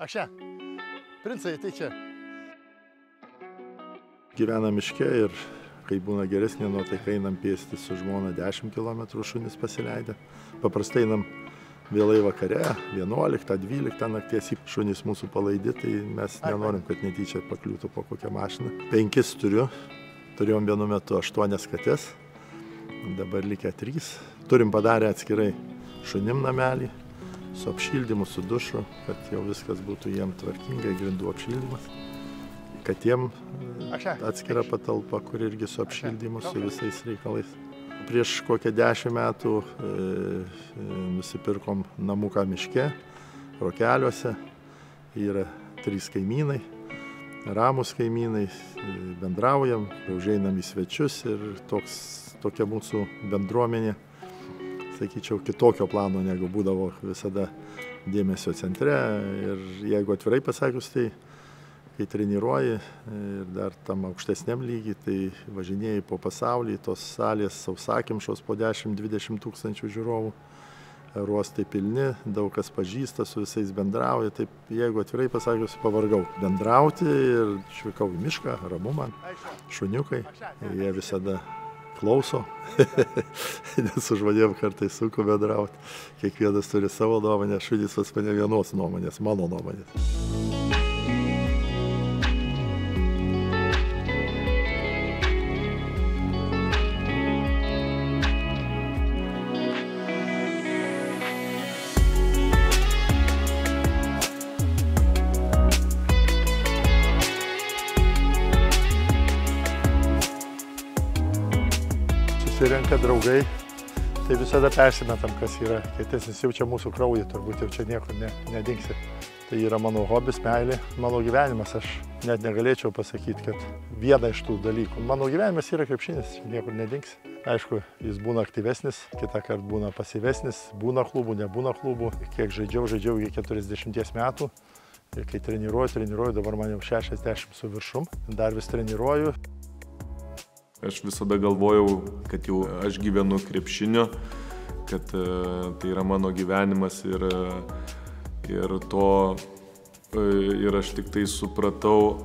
Aš čia. Princai, tai čia. Gyvenam miške ir kai būna geresnė nuotaika, einam pėsti su žmona 10 km šunis pasileidę. Paprastai einam vėlai vakare, 11-12 nakties, šunys mūsų palaidi, tai mes nenorim, kad netyčia pakliūtų po kokią mašiną. 5 turiu, turėjom vienu metu 8 kates, dabar likę 3. Turim padarę atskirai šunim namelį, su apšildymu, su dušu, kad jau viskas būtų jiem tvarkingai, grindų apšildymas. Katėm atskira patalpa, kur irgi su apšildymu, su visais reikalais. Prieš kokią 10 metų nusipirkom namuką miške, Rokeliuose. Yra 3 kaimynai, ramūs kaimynai, bendraujam, užeinam į svečius ir tokia mūsų bendruomenė, sakyčiau, kitokio plano negu būdavo visada dėmesio centre. Ir jeigu atvirai pasakius, tai kai treniruoji ir dar tam aukštesniam lygiai, tai važinėjai po pasaulį, tos salės sausakimšos po 10-20 tūkstančių žiūrovų, ruostai pilni, daug kas pažįsta, su visais bendrauja, taip jeigu atvirai pasakius, pavargau bendrauti ir išvykau į mišką, ramu man, šuniukai, jie visada klauso, nes su žmonėm kartais sunku bendrauti, kiekvienas turi savo nuomonę, šunys pas mane vienos nuomonės, mano nuomonės. Susirenka draugai, tai visada persimetam, kas yra kietesnis, jau čia mūsų kraujai, turbūt jau čia niekur nedingsi. Tai yra mano hobis, meilė, mano gyvenimas, aš net negalėčiau pasakyti, kad viena iš tų dalykų. Mano gyvenimas yra krepšinis, niekur nedingsi. Aišku, jis būna aktyvesnis, kitą kartą būna pasyvesnis, būna klubų, nebūna klubų. Kiek žaidžiau iki 40 metų. Ir kai treniruoju, dabar man jau 60 su viršum, dar vis treniruoju. Aš visada galvojau, kad jau aš gyvenu krepšiniu, kad tai yra mano gyvenimas ir aš tik tai supratau,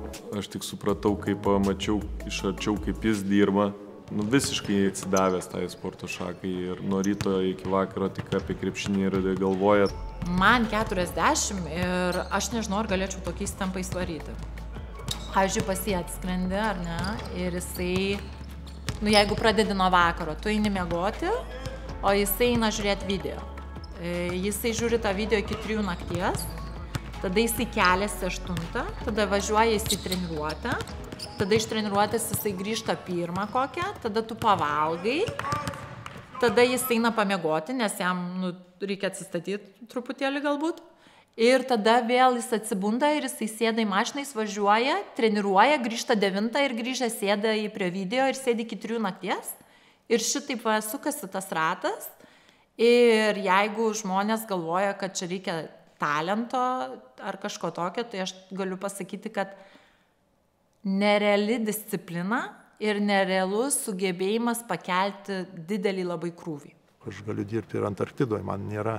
kai pamačiau iš arčiau, kaip jis dirba, visiškai atsidavęs tai sporto šakai ir nuo ryto iki vakaro tik apie krepšinį ir galvoja. Man 40 ir aš nežinau, ar galėčiau tokiais tempais varyti. Pavyzdžiui, pas jį atskrendi, ar ne, ir jisai, jeigu pradedi nuo vakaro, tu eini miegoti, o jisai eina žiūrėti video. Jisai žiūri tą video iki 3 nakties, tada jisai keliasi 8, tada važiuoja į treniruotę, tada iš treniruotės jisai grįžta 1 kokią, tada tu pavalgai, tada jisai eina pamiegoti, nes jam reikia atsistatyti truputėlį galbūt. Ir tada vėl jis atsibunda ir jisai sėda į mašiną, jis važiuoja, treniruoja, grįžta 9 ir grįžta sėda prie video ir sėdi iki 3 nakties. Ir šitaip sukasi tas ratas. Ir jeigu žmonės galvoja, kad čia reikia talento ar kažko tokio, tai aš galiu pasakyti, kad nereali disciplina ir nerealus sugebėjimas pakelti didelį labai krūvį. Aš galiu dirbti ir Antarktidoje, man nėra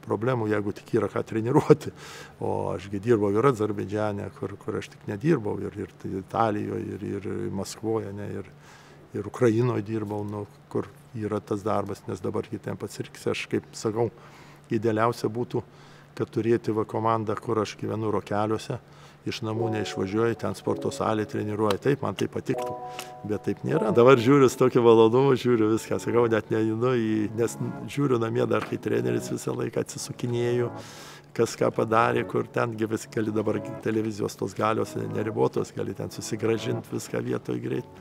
problemų, jeigu tik yra ką treniruoti. O ašgi dirbau ir Azerbaidžiane, kur aš tik nedirbau, ir Italijoje, ir Maskvoje, ir Ukrainoje dirbau, kur yra tas darbas, nes dabar kitiem pasiriks. Aš kaip sakau, idealiausia būtų, kad turėti komandą, kur aš gyvenu Rokeliuose, iš namų neišvažiuoju, ten sporto salė treniruoju, taip, man tai patiktų, bet taip nėra. Dabar žiūriu tokį malonumą, žiūriu viską, sakau, net neinu, nes žiūriu namie dar, kai treneris visą laiką atsisukinėjau, kas ką padarė, kur ten vis gali dabar televizijos tos galios neribotos, gali ten susigražinti viską vietoj greit.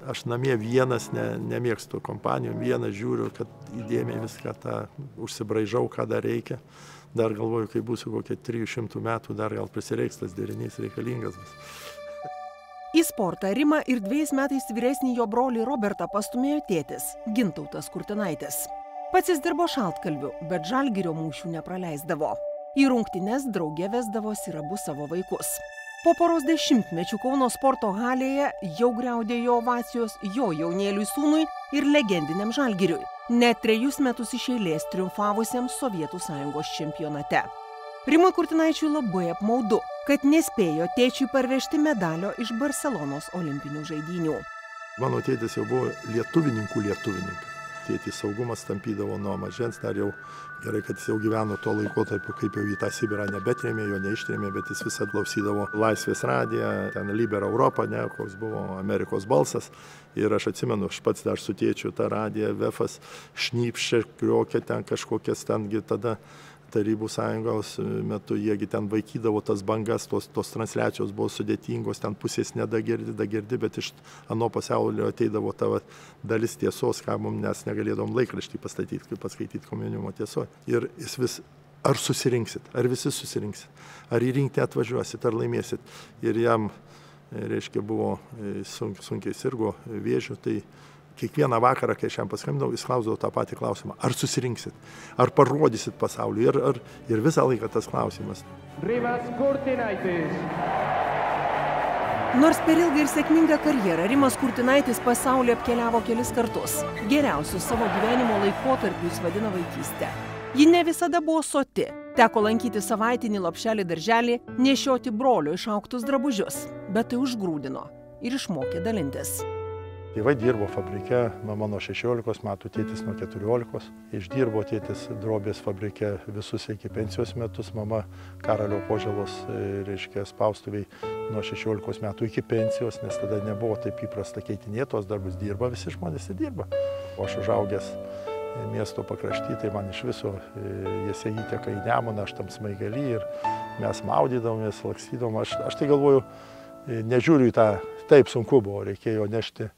Aš namie vienas nemėgstu kompanijų, vienas žiūriu, kad įdėmiai viską tą užsibraižau, ką dar reikia. Dar galvoju, kai būsiu kokie 300 metų, dar gal prisireiks tas derinys reikalingas bus. Į sportą Rimą ir 2 metais vyresnį jo brolį Robertą pastumėjo tėtis, Gintautas Kurtinaitis. Pats jis dirbo šaltkalviu, bet Žalgirio mūšių nepraleisdavo. Į rungtynes drauge vesdavosi ir abu savo vaikus. Po poros dešimtmečių Kauno sporto halėje jau griaudėjo ovacijos jo jaunėliui sūnui ir legendiniam Žalgiriui, net 3 metus iš eilės triumfavusiam Sovietų Sąjungos čempionate. Rimui Kurtinaičiui labai apmaudu, kad nespėjo tėčiui parvežti medalio iš Barselonos olimpinių žaidynių. Mano tėtis jau buvo lietuvininkas. Tėtis saugumas tampydavo nuo mažens, dar jau gerai, kad jis jau gyveno tuo laikotarpiu, kaip jau į tą Sibirą nebetrėmė, jo neištrėmė, bet jis visada klausydavo Laisvės radiją, ten Libera Europa, ne, koks buvo Amerikos balsas. Ir aš atsimenu, aš pats dar su tėčiu tą radiją, Vefas, šnypščia, kriokė ten kažkokias tengi tada Tarybų sąjungos metu, jiegi ten vaikydavo tas bangas, tos transliacijos buvo sudėtingos, ten pusės nedagirdi, bet iš ano pasaulio ateidavo ta dalis tiesos, ką mums mes negalėdom laikraštį pastatyti, kaip paskaityti komjaunimo tiesoje. Ir jis vis, ar susirinksit, ar visi susirinksit, ar į rinktinę atvažiuosit, ar laimėsit. Ir jam, reiškia, buvo sunkiai sirgo vėžiu, tai kiekvieną vakarą, kai aš jam paskambinau, jis klausdavo tą patį klausimą, ar susirinksit, ar parodysit pasauliui, ir visą laiką tas klausimas. Rimas Kurtinaitis. Nors per ilgą ir sėkmingą karjerą Rimas Kurtinaitis pasaulį apkeliavo kelis kartus. Geriausiu savo gyvenimo laikotarpiu jis vadina vaikystę. Ji ne visada buvo soti. Teko lankyti savaitinį lopšelį darželį, nešioti brolio išaugtus drabužius, bet tai užgrūdino ir išmokė dalintis. Tėvai dirbo fabrike, mama nuo 16 metų, tėtis nuo 14. Išdirbo tėtis drobės fabrike visus iki pensijos metus, mama Karolio Požėlos, reiškia, spaustuviai nuo 16 metų iki pensijos, nes tada nebuvo taip įprasta keitinėti tos darbus, dirba, visi žmonės dirba. O aš užaugęs miesto pakrašty, tai man iš viso jie įteka į Nemuną, aš tam Smaigaly ir mes maudydavomės, lakstydavom. Aš tai galvoju, nežiūriu į tą, taip sunku buvo, reikėjo nešti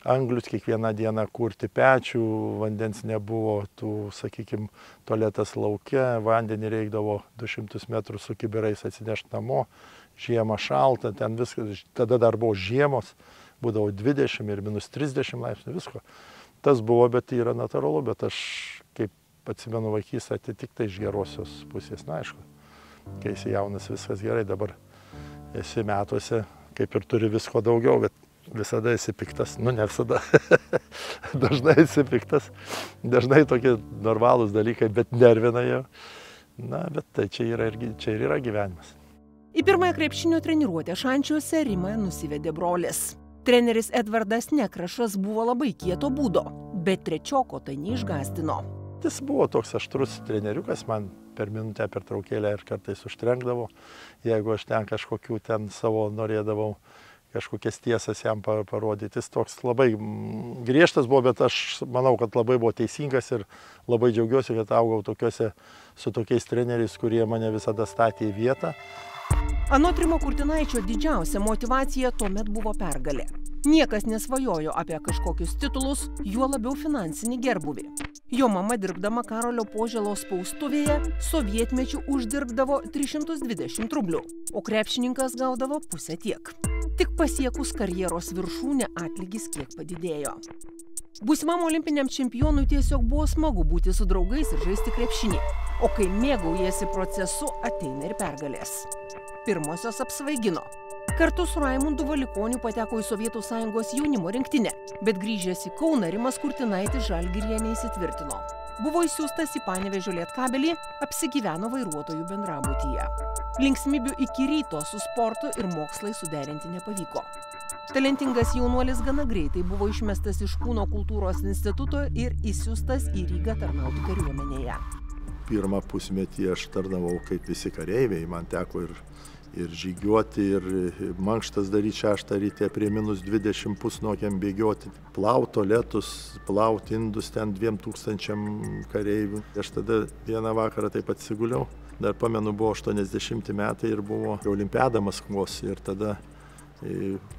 anglius kiekvieną dieną, kurti pečių, vandens nebuvo, tų, sakykime, tualetas lauke, vandenį reikdavo 200 metrų su kibirais atsinešti namo, žiemą šalta, ten viskas, tada dar buvo žiemos, būdavo 20 ir minus 30 laipsnių, visko. Tas buvo, bet tai yra natūralu, bet aš, kaip atsimenu vaikystę, tai tik tai iš gerosios pusės, na aišku, kai esi jaunas, viskas gerai, dabar esi metuose, kaip ir turi visko daugiau, bet visada esi piktas, nu ne visada, dažnai esi piktas, dažnai tokie normalūs dalykai, bet nervina jau. Na, bet tai čia ir yra gyvenimas. Į pirmąją krepšinio treniruotę Šančiuose Rimą nusivedė brolis. Treneris Edvardas Nekrašas buvo labai kieto būdo, bet trečioko tai neišgąsdino. Jis buvo toks aštrus treneriukas, man per minutę pertraukėlę ir kartais užtrenkdavo, jeigu aš ten kažkokių ten savo norėdavau kažkokias tiesas jam parodyti. Jis toks labai griežtas buvo, bet aš manau, kad labai buvo teisingas ir labai džiaugiuosi, kad augau su tokiais treneriais, kurie mane visada statė į vietą. Anot Rimo Kurtinaičio didžiausia motyvacija tuomet buvo pergalė. Niekas nesvajojo apie kažkokius titulus, juo labiau finansinį gerbūvį. Jo mama, dirbdama Karolio Požėlos spaustuvėje, sovietmečiu uždirbdavo 320 rublių, o krepšininkas gaudavo pusę tiek. Tik pasiekus karjeros viršūnę atlygis kiek padidėjo. Būsimam olimpiniam čempionui tiesiog buvo smagu būti su draugais ir žaisti krepšinį, o kai mėgaujasi procesu, ateina ir pergalės. Pirmosios apsvaigino. Kartu su Raimundu Valikoniu pateko į Sovietų Sąjungos jaunimo rinktinę, bet grįžęs į Kauną Rimas Kurtinaitis Žalgiryje neįsitvirtino. Buvo išsiųstas į Panevėžio Lietkabelį, apsigyveno vairuotojų bendrabutyje. Linksmybių iki ryto su sportu ir mokslai suderinti nepavyko. Talentingas jaunuolis gana greitai buvo išmestas iš Kūno kultūros instituto ir išsiųstas į Rygą tarnauti kariuomenėje. Pirmą pusmetį aš tarnavau kaip visi kareiviai, man teko ir žygiuoti, ir mankštas daryti 6 ryte prie minus 20 pusnuokiam bėgioti, plaut tualetus, plaut indus ten 2000 kareivių. Aš tada vieną vakarą taip atsiguliau, dar pamenu, buvo 80 metai ir buvo Olimpiada Maskvos ir tada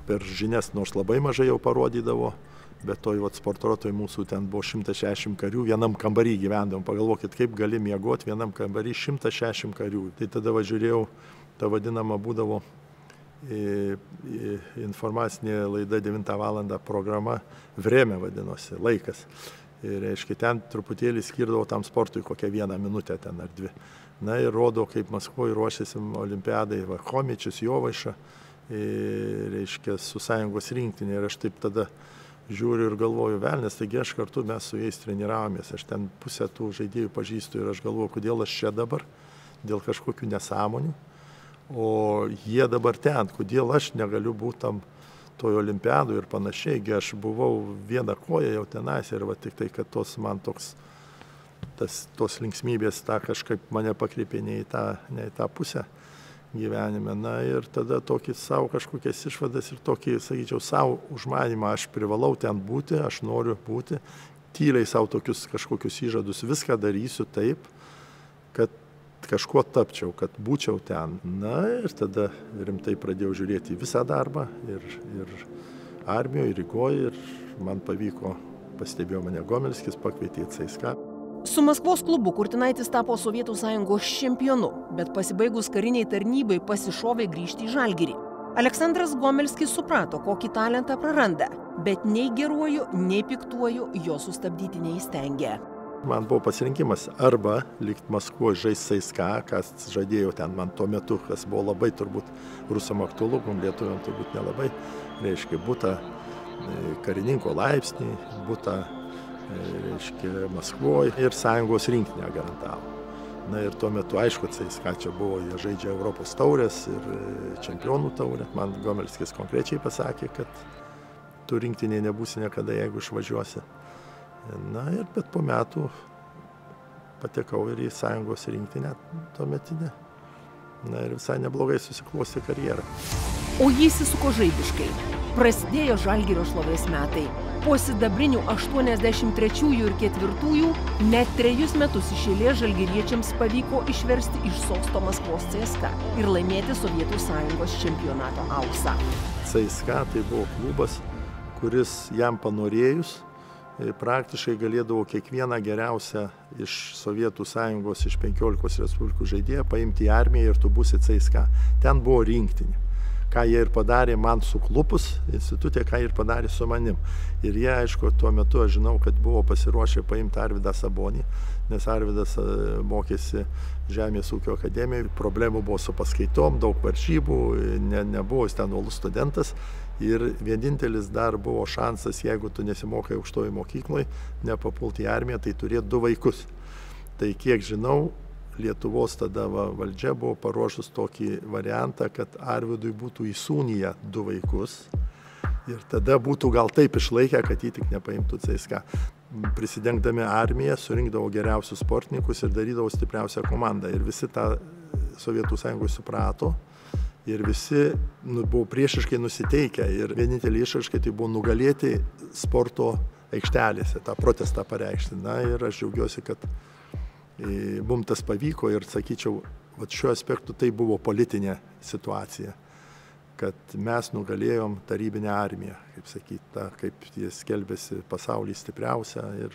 per žinias, nors labai mažai jau parodydavo, bet toj sportuotojai mūsų ten buvo 160 karių, vienam kambarį gyvendavom. Pagalvokit, kaip gali miegoti vienam kambarį 160 karių. Tai tada žiūrėjau, ta vadinama būdavo informacinė laida 9 valandą programa, Vremė vadinosi, laikas. Ir reiškia, ten truputėlį skirdavo tam sportui kokią 1 minutę ten ar 2. Na ir rodo, kaip Maskvoje ruošiasi olimpiadai, Chomičius, Jovaiša, reiškia, su sąjungos rinktinė. Ir aš taip tada žiūriu ir galvoju, velnės, taigi aš kartu mes su jais treniravomės. Aš ten pusę tų žaidėjų pažįstu ir aš galvoju, kodėl aš čia dabar. dėl kažkokių nesąmonių, o jie dabar ten, kodėl aš negaliu būti tam toje olimpiadoje ir panašiai, aš buvau vieną koją jau tenais ir va tik tai, kad man tos linksmybės kažkaip mane pakreipė ne į tą pusę gyvenime. Na ir tada tokį savo kažkokias išvadas ir tokį, sakyčiau, savo užmanimą, aš privalau ten būti, aš noriu būti, tyliai savo tokius kažkokius įžadus, viską darysiu taip, kad kažkuo tapčiau, kad būčiau ten. Na ir tada rimtai pradėjau žiūrėti visą darbą ir armijoje, ir Rygoje, ir man pavyko, pastebėjo mane Gomelskis, pakvietė į CSKA. Su Maskvos klubu Kurtinaitis tapo Sovietų Sąjungos čempionu, bet pasibaigus kariniai tarnybai pasišovė grįžti į Žalgirį. Aleksandras Gomelskis suprato, kokį talentą praranda, bet nei geruoju, nei piktuoju jo sustabdyti neįstengė. Man buvo pasirinkimas arba likti Maskvoje žaisti CSKA, kas žadėjo ten man tuo metu, kas buvo labai turbūt rusam aktualu, lietuviam turbūt nelabai, reiškia būta karininko laipsnį, būta reiškia Maskvoje ir Sąjungos rinktinę garantavo. Na ir tuo metu, aišku, CSKA čia buvo, jie žaidžia Europos taurės ir čempionų taurę. Man Gomelskis konkrečiai pasakė, kad tu rinktinėje nebūsi niekada, jeigu išvažiuosi. Na ir bet po metų patekau ir į Sąjungos rinktinę tuometinę. Na ir visai neblogai susiklostė karjerą. O jis įsisuko žaibiškai. Prasidėjo Žalgirio šlovės metai. Po sidabrinių 83-ųjų ir 4-ųjų net 3 metus iš eilės žalgiriečiams pavyko išversti iš sosto Maskvos CSKA ir laimėti Sovietų Sąjungos čempionato auksą. CSKA tai buvo klubas, kuris jam panorėjus praktiškai galėdavo kiekvieną geriausią iš Sovietų Sąjungos, iš 15 respublikų žaidėją paimti į armiją ir tu būsi CSKA. Ten buvo rinktinė. Ką jie ir padarė man suklupus institutė, ką jie ir padarė su manim. Ir jie, aišku, tuo metu aš žinau, kad buvo pasiruošę paimti Arvydą Sabonį, nes Arvydas mokėsi Žemės ūkio akademijoje, problemų buvo su paskaitom, daug varžybų, nebuvo jis ten uolus studentas. Ir vienintelis dar buvo šansas, jeigu tu nesimokai aukštoje mokykloje, nepapulti į armiją, tai turėti 2 vaikus. Tai kiek žinau, Lietuvos tada valdžia buvo paruošus tokį variantą, kad Arvydui būtų įsūnyję 2 vaikus ir tada būtų gal taip išlaikę, kad jį tik nepaimtų CSKA. Prisidengdami armiją, surinkdavo geriausius sportininkus ir darydavo stipriausią komandą. Ir visi tą Sovietų Sąjungos suprato ir visi buvo priešiškai nusiteikę. Ir vienintelį išraiškai tai buvo nugalėti sporto aikštelėse, tą protestą pareikšti. Na ir aš džiaugiuosi, kad mums tas pavyko ir, sakyčiau, šiuo aspektu tai buvo politinė situacija, kad mes nugalėjom tarybinę armiją, kaip sakyti, kaip jis skelbėsi pasaulyje stipriausia ir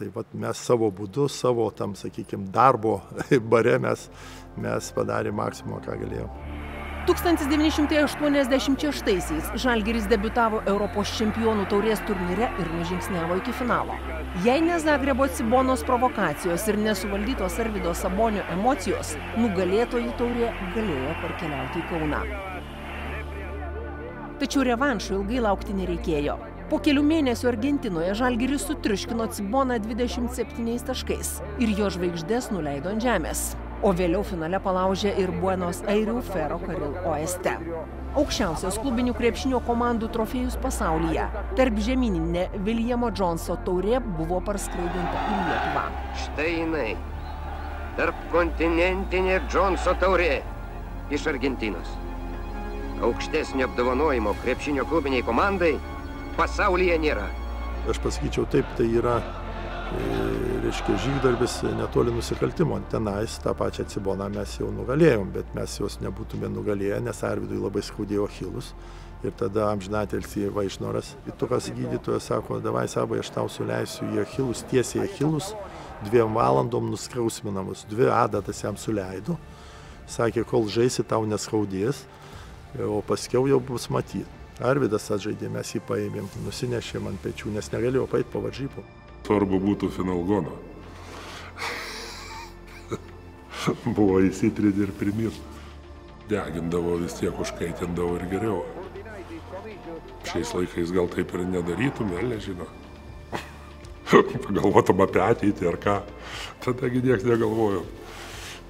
tai mes savo būdu, savo tam, sakykime, darbo bare mes padarėm maksimumą, ką galėjom. 1986-aisiais Žalgiris debiutavo Europos čempionų taurės turnyre ir nužingsniavo iki finalo. Jei ne Zagrebo Cibonos provokacijos ir nesuvaldytos Arvydo Sabonio emocijos, nugalėtojų taurė galėjo parkeliauti į Kauną. Tačiau revanšų ilgai laukti nereikėjo. Po kelių mėnesių Argentinoje Žalgiris sutriuškino Ciboną 27 taškais ir jo žvaigždės nuleido ant žemės. O vėliau finale palaužė ir Buenos Airių Ferro Carril Oeste. Aukščiausias klubinių krepšinio komandų trofėjus pasaulyje. Tarp žemyninė Viljamo Džonso taurė buvo parskraidinta į Lietuvą. Štai jinai. Tarp kontinentinė Džonso taurė iš Argentinos. Aukštesnio apdovanojimo krepšinio klubiniai komandai pasaulyje nėra. Aš pasakyčiau taip, tai yra reiškia žygdarbis netoli nusikaltimo. Tenais tą pačią Ciboną mes jau nugalėjom, bet mes jos nebūtume nugalėję, nes Arvydui labai skaudėjo achilus. Ir tada amžinatilsį Vaišnoras, Vitukas gydytojas sako, davai Sabai, aš tau suleisiu į achilus, tiesiai achilus, 2 valandom nuskausminamus. 2 adatas jam suleido. Sakė, kol žaisi, tau neskaudės, o paskiau jau bus matyti. Arvydas atžaidė, mes jį paėmėm, nusinešėm ant pečių, nes negalėjo paeit po varžybų. Svarbu būtų finalgono. Buvo įsitrinti ir primir. Degindavo vis tiek, užkaitindavo ir geriau. Šiais laikais gal taip ir nedarytum, nežino. Pagalvotum apie ateitį ar ką. Tadagi nieks negalvojo.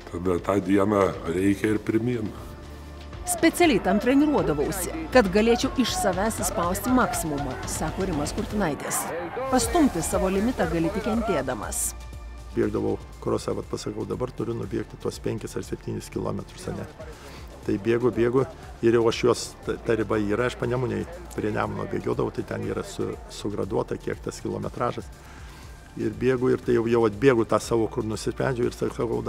Tada tą dieną reikia ir pirmyn. Specialiai tam treniruodavausi, kad galėčiau iš savęs įspausti maksimumą, sako Rimas Kurtinaitis. Pastumti savo limitą gali tik kentėdamas. Bėgdavau krosą, pasakau, dabar turiu nubėgti tuos 5 ar 7 kilometrus, ne. Tai bėgu ir jau aš juos, ta riba yra, aš Panemunėj prie Nemuno bėgiodavau, tai ten yra sugraduota, kiek tas kilometražas. Ir bėgu, ir tai jau atbėgu tą savo, kur nusipendžiu ir sakau,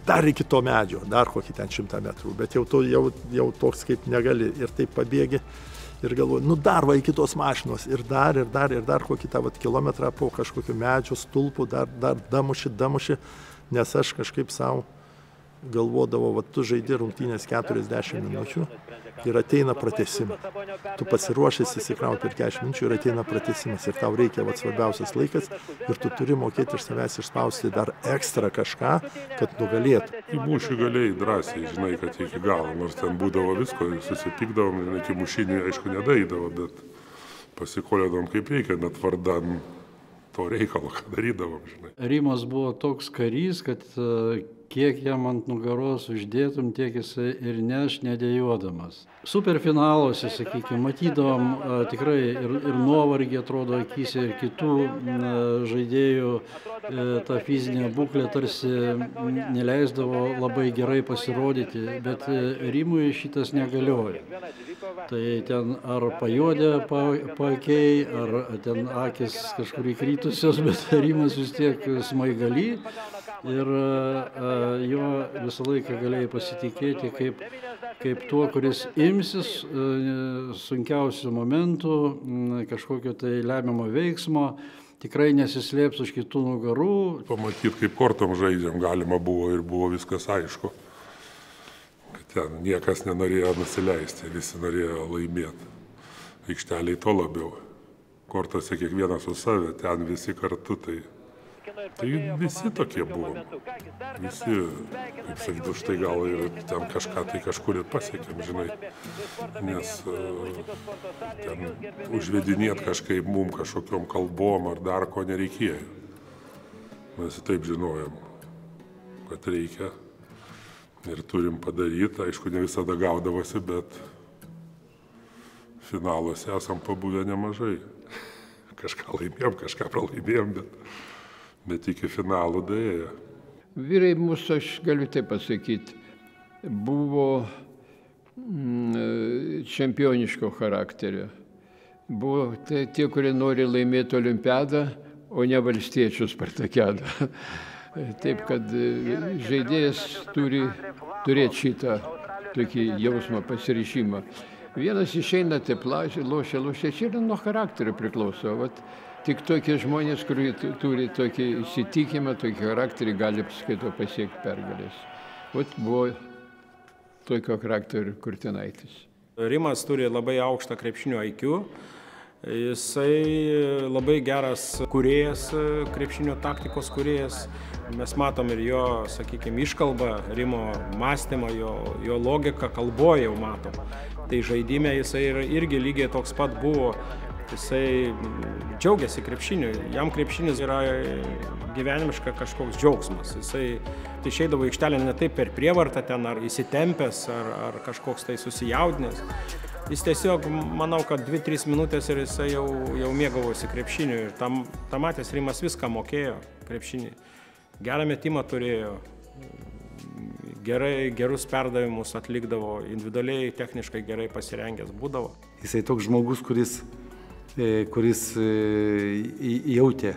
dar iki to medžio, dar kokį ten 100 metrų, bet jau toks kaip negali ir taip pabėgi ir galvoju, dar va iki tos mašinos ir dar kokį tą kilometrą po kažkokiu medžio stulpu, dar damuši, nes aš kažkaip savo galvodavau, tu žaidi rungtynės 40 minučių ir ateina pratęsimas. Tu pasiruošęs įsikrauti per 40 minučių ir ateina pratęsimas ir tau reikia svarbiausias laikas ir tu turi mokėti iš savęs išspausti dar ekstra kažką, kad nugalėtų. Į mūšį galėjai drąsiai, žinai, kad iki galo, nors ten būdavo visko, susitikdavom, iki mūšinį aišku nedaidavo, bet pasikolėdavom kaip reikia, net vardan to reikalo, ką darydavom, žinai. Rimas buvo toks karys, kad kiek jam ant nugaros uždėtum, tiek jisai ir neš nedėjuodamas. Superfinaluose, sakykime, matydavom tikrai ir nuovargį, atrodo, akyse ir kitų žaidėjų tą fizinę būklę tarsi neleisdavo labai gerai pasirodyti, bet Rimui šitas negalioja. Tai ten ar pajuodė paakiai, ar ten akis kažkur įkritusios, bet Rimas vis tiek smaigalį. Ir jo visą laiką galėjai pasitikėti kaip tuo, kuris imsis sunkiausių momentų, kažkokio tai lemiamo veiksmo, tikrai nesislėps už kitų nugarų. Pamatyti, kaip kortom žaidžiam galima buvo ir buvo viskas aišku. Kad ten niekas nenorėjo nusileisti, visi norėjo laimėti. Aikšteliai to labiau. Kortose kiekvienas su savė, ten visi kartu. Tai visi tokie buvom. Visi, kaip sakyti, štai gal ir ten kažką tai kažkur ir pasiekėm, žinai. Nes ten užvedinėt kažkaip mum kažkokiom kalbom ar dar ko nereikėjo. Mes taip žinojom, kad reikia ir turim padaryti. Aišku, ne visada gaudavosi, bet finaluose esam pabuvę nemažai. Kažką laimėjom, kažką pralaimėjom, bet iki finalų daėjo. Vyrai mūsų, aš galiu taip pasakyti, buvo čempioniško charakterio. Buvo tie, kurie nori laimėti olimpiadą, o ne valstiečių Spartakiadą. Taip, kad žaidėjas turi turėti šitą tokį jausmą, pasiryžimą. Vienas išeina, taip lošia, čia ir nuo charakterio priklauso. Tik tokie žmonės, kurie turi tokį įsitikimą, tokį charakterį, gali pasiekti pergalės. Buvo tokio charakterio Kurtinaitis. Rimas turi labai aukštą krepšinio IQ. Jisai labai geras kūrėjas, krepšinio taktikos kūrėjas. Mes matom ir jo, sakykime, iškalbą, Rimo mąstymą, jo logiką kalboje jau matom. Tai žaidime jisai irgi lygiai toks pat buvo. Jisai džiaugiasi krepšiniu, jam krepšinis yra gyvenimiška kažkoks džiaugsmas. Jisai išeidavo aikštelę ne taip per prievartą ten, ar įsitempęs, ar kažkoks tai susijaudinęs. Jis tiesiog, manau, kad 2-3 minutės ir jisai jau mėgavosi krepšiniu. Ir tam matęs Rimas viską mokėjo krepšinį. Gerą metimą turėjo, gerus perdavimus atlikdavo, individualiai, techniškai gerai pasirengęs būdavo. Jisai toks žmogus, kuris jautė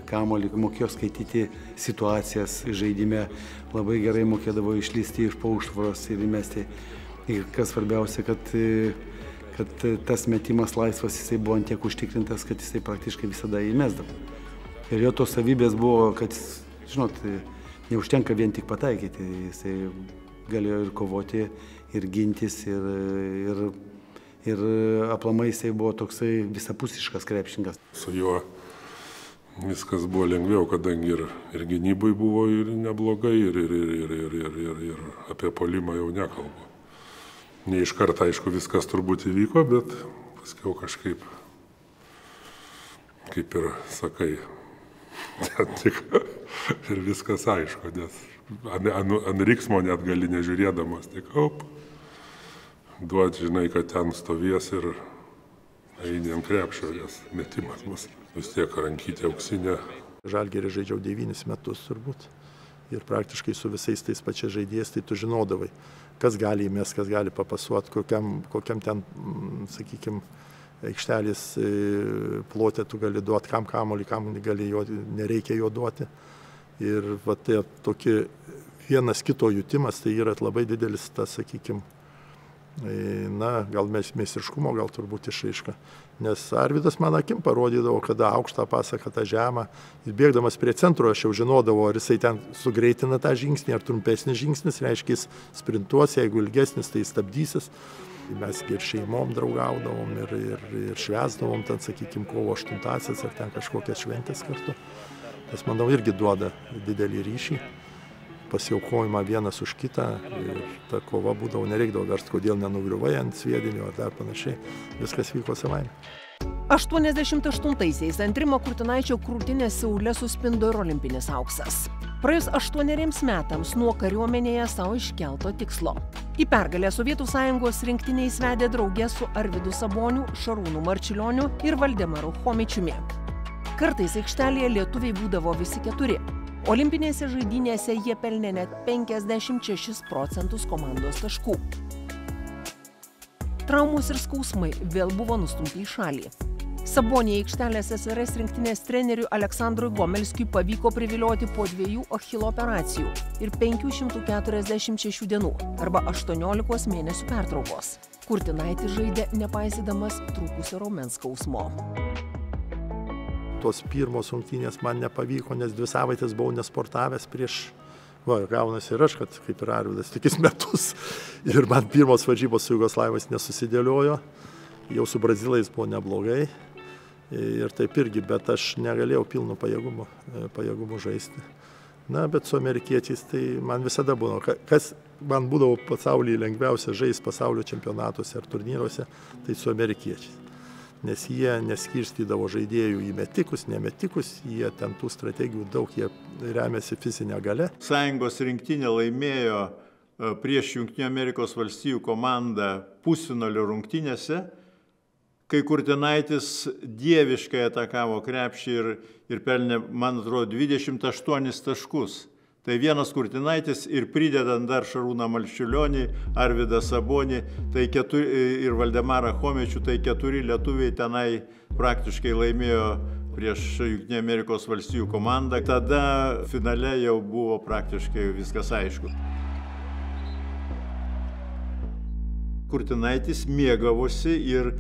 kamuolį, mokėjo skaityti situacijas žaidime, labai gerai mokėdavo išlysti iš po užtvaros ir įmesti. Ir kas svarbiausia, kad tas metimas laisvas jisai buvo ant tiek užtikrintas, kad jisai praktiškai visada įmesdavo. Ir jo tos savybės buvo, kad, žinot, neužtenka vien tik pataikyti, jisai galėjo ir kovoti, ir gintis, ir aplamai jisai buvo toksai visapusiškas krepšininkas. Su juo viskas buvo lengviau, kadangi ir gynybai buvo ir neblogai, ir apie puolimą jau nekalbu. Ne iš karto, aišku, viskas turbūt įvyko, bet paskiau kažkaip, kaip ir sakai, Tik ir viskas aišku, nes ant riksmo net gali nežiūrėdamas, tik duot, žinai, kad ten stovės ir eini ant krepšio, nes metimas bus. Vis tiek rankytė auksinė. Žalgirį žaidžiau 9 metus turbūt. Ir praktiškai su visais tais pačiais žaidėjais, tai tu žinodavai, kas gali įmest, kas gali papasuoti, kokiam ten, sakykime, aikštelės plote tu gali duoti, kam kamuolį, kam nereikia jo duoti. Ir va, tai tokie vienas kito jutimas, tai yra labai didelis tas, sakykime, gal meistriškumo, gal turbūt išraiška. Nes Arvydas man akim parodydavo, kada aukštą pasą, kada žemą. Jis bėgdamas prie centro, aš jau žinodavau, ar jisai ten sugreitina tą žingsnį, ar trumpesnis žingsnis, reiškia, jis sprintuos, jeigu ilgesnis, tai stabdysis. Mes ir šeimom draugaudavom, ir švęsdavom, ten, sakykime, kovo 8-asias, ar ten kažkokias šventės kartu. Tas, manau, irgi duoda didelį ryšį, pasiaukojimą vienas už kitą, ir ta kova būdavo, nereikdavo versti, kodėl nenugriuvai ant sviedinio ar dar panašiai. Viskas vyko savaime. 88-aisiais ant Rimo Kurtinaičio krūtinės Seule suspindo ir olimpinis auksas. Praėjus 8 metams nuo kariuomenėje savo iškelto tikslo. Į pergalę Sovietų Sąjungos rinktinė įsvedė draugę su Arvydu Saboniu, Šarūnu Marčiulioniu ir Valdemaru Chomičiumi. Kartais aikštelėje lietuviai būdavo visi 4. Olimpinėse žaidynėse jie pelnė net 56% komandos taškų. Traumos ir skausmai vėl buvo nustumti į šalį. Sabonį aikštelės SRS rinktinės treneriui Aleksandrui Gomelskiui pavyko privilioti po 2 Achilo operacijų ir 546 dienų arba 18 mėnesių pertraukos. Kurtinaitis žaidė nepaisydamas trūkusio raumens skausmo. Tos pirmos rungtynės man nepavyko, nes 2 savaitės buvau nesportavęs prieš, gaunasi ir aš, kad kaip ir Arvydas, tikis metus. Ir man pirmos varžybos su Jugoslavais nesusidėliojo, jau su brazilais buvo neblogai. Ir taip irgi, bet aš negalėjau pilnu pajėgumu žaisti. Bet su amerikiečiais tai man visada buvo, kas man būdavo pasaulyje lengviausia žaisti pasaulio čempionatuose ar turnyruose, tai su amerikiečiais. Nes jie neskirstydavo žaidėjų į metikus, nemetikus, jie ten tų strategijų daug, jie remiasi fizinę galę. Sąjungos rinktinė laimėjo prieš Jungtinių Amerikos valstijų komandą pusfinalio rungtynėse, kai Kurtinaitis dieviškai atakavo krepšį ir pelnė, man atrodo, 28 taškus. Tai vienas Kurtinaitis ir pridedant dar Šarūną Marčiulionį, Arvydą Sabonį, tai ir Valdemarą Chomičių, tai 4 lietuviai tenai praktiškai laimėjo prieš Jungtinių Amerikos valstijų komandą. Tada finale jau buvo praktiškai viskas aišku. Kurtinaitis mėgavosi ir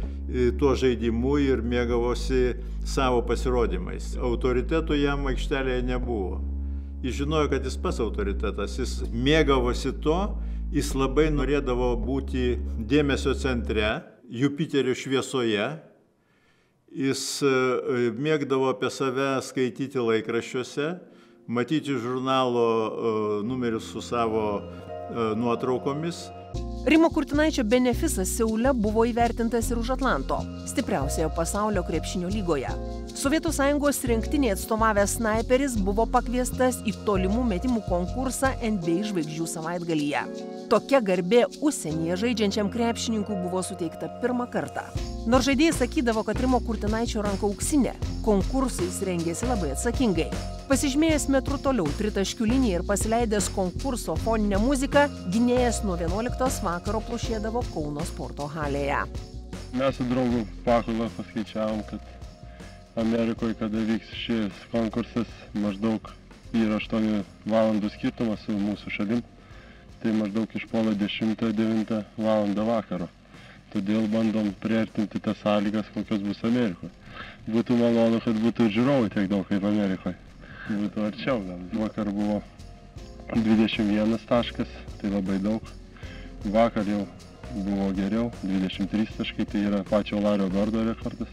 tuo žaidimu ir mėgavosi savo pasirodymais. Autoritetų jam aikštelėje nebuvo. Jis žinojo, kad jis pats autoritetas, jis mėgavosi to, jis labai norėdavo būti dėmesio centre, Jupiterio šviesoje, jis mėgdavo apie save skaityti laikraščiuose, matyti žurnalo numerius su savo nuotraukomis. Rimo Kurtinaičio benefisas Seule buvo įvertintas ir už Atlanto, stipriausioje pasaulio krepšinio lygoje. Sovietų Sąjungos rinktinė atstovavęs snaiperis buvo pakviestas į tolimų metimų konkursą NBA žvaigždžių savaitgalyje. Tokia garbė užsienyje žaidžiančiam krepšininkui buvo suteikta pirmą kartą. Nors žaidėjai sakydavo, kad Rimo Kurtinaičio ranka auksinė, konkursais rengėsi labai atsakingai. Pasižymėjęs metru toliau tritaškių liniją ir pasileidęs konkurso foninę muziką, gynėjas nuo 11 vakaro plušėdavo Kauno sporto halėje. Mes su draugu Pakula paskaičiavom, kad Amerikoje, kada vyks šis konkursas, maždaug yra 8 valandų skirtumas su mūsų šalim, tai maždaug iš 8:30–9 valandą vakaro. Todėl bandom priartinti tas sąlygas, kokios bus Amerikoje. Būtų malonu, kad būtų žiūrovų tiek daug kaip Amerikoje. Būtų arčiau. Vakar buvo 21 taškas, tai labai daug. Vakar jau buvo geriau, 23 taškai, tai yra pačio Lario Gordo rekordas.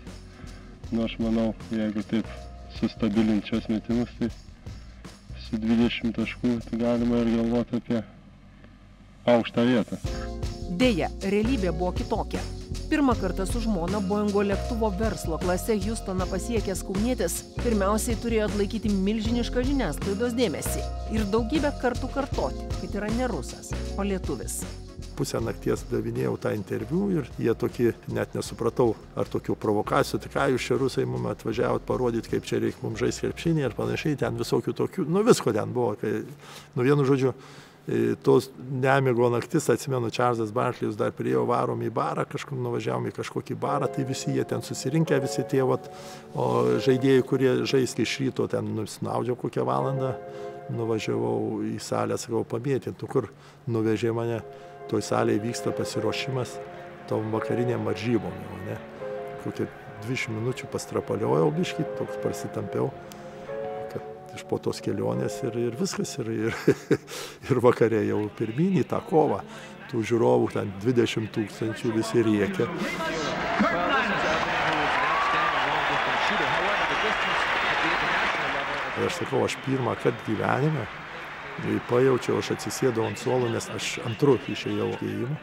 Aš manau, jeigu taip sustabilint šios metimus, tai su 20 taškų tai galima ir galvoti apie aukštą vietą. Deja, realybė buvo kitokia. Pirmą kartą su žmona Boeingo lėktuvo verslo klase Hjustoną pasiekęs kaunietis pirmiausiai turėjo atlaikyti milžinišką žiniasklaidos dėmesį ir daugybę kartų kartoti, kad yra ne rusas, o lietuvis. Pusę nakties davinėjau tą interviu ir jie tokie, net nesupratau, ar tokių provokacijų, tai ką jūs čia rusai mums atvažiavot parodyti, kaip čia reikia mums žaisti krepšinį ir panašiai, ten visokių tokių, visko ten buvo. Vienu žodžiu, tos nemigo naktis, atsimenu, Čarlzas Barklėjus dar priėjo, varom į barą, kažkur nuvažiavom į kažkokį barą, tai visi jie ten susirinkę, visi tie žaidėjai, kurie žaiskė iš ryto, ten nusnaudžiau kokią valandą, nuvažiavau į salę, sakau, pamėtintų, kur nuvežė mane, toj salėje vyksta pasiruošimas tom vakariniam varžybom, ne? Kokie 20 minučių pastrapaliojau biškį, toks prasitampiau, iš po tos kelionės ir viskas, ir vakare jau pirmyn į tą kovą. Tų žiūrovų ten 20 000 visi rėkia. Ir aš sakau, aš pirmą kartą gyvenime pajaučiau, aš atsisėdau ant suolo, nes aš antru išėjau ėjimą.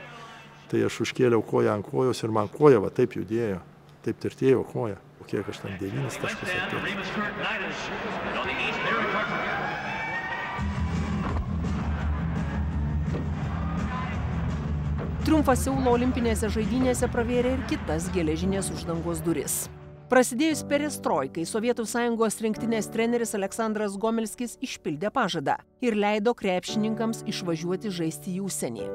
Tai aš užkėliau koją ant kojos ir man koja va taip judėjo, taip tirtėjo koja. Kiek aš ten 9 taškus atėjo. Triumfas Seulo olimpinėse žaidynėse pravėrė ir kitas geležinės uždangos duris. Prasidėjus perestroikai, Sovietų Sąjungos rinktinės treneris Aleksandras Gomelskis išpildė pažadą ir leido krepšininkams išvažiuoti žaisti į užsienį.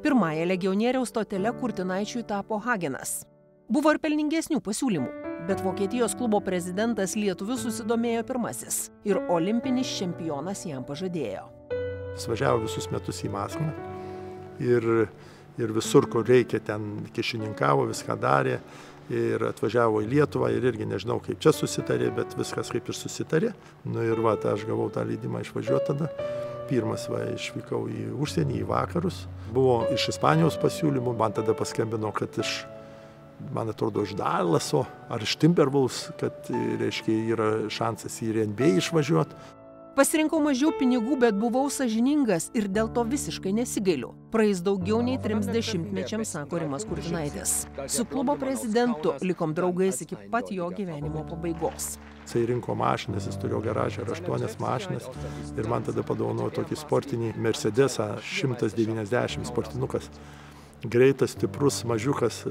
Pirmąją legionieriaus stotele Kurtinaičiui tapo Hagenas. Buvo ir pelningesnių pasiūlymų, bet Vokietijos klubo prezidentas lietuviu susidomėjo pirmasis ir olimpinis čempionas jam pažadėjo. Važiavo visus metus į Maskvą ir visur, kur reikia, ten kišininkavo, viską darė ir atvažiavo į Lietuvą ir irgi nežinau, kaip čia susitarė, bet viskas kaip ir susitarė. Ir aš gavau tą leidimą išvažiuoti tada. Pirmas išvykau į užsienį, į vakarus. Buvo iš Ispanijos pasiūlymų, man tada paskambino, kad man atrodo, iš Dallaso ar iš Timberwolves, kad, reiškia, yra šansas į NBA išvažiuoti. Pasirinkau mažiau pinigų, bet buvau sąžiningas ir dėl to visiškai nesigailiu. Praeis daugiau nei 30 mečiams, sako Rimas Kurtinaitis. Su klubo prezidentu likom draugais iki pat jo gyvenimo pabaigos. Jisai rinko mašinas, jis turėjo garažą ir 8 mašinas ir man tada padovanojo tokį sportinį Mercedesą 190 sportinukas. Greitas, stiprus, mažiukas,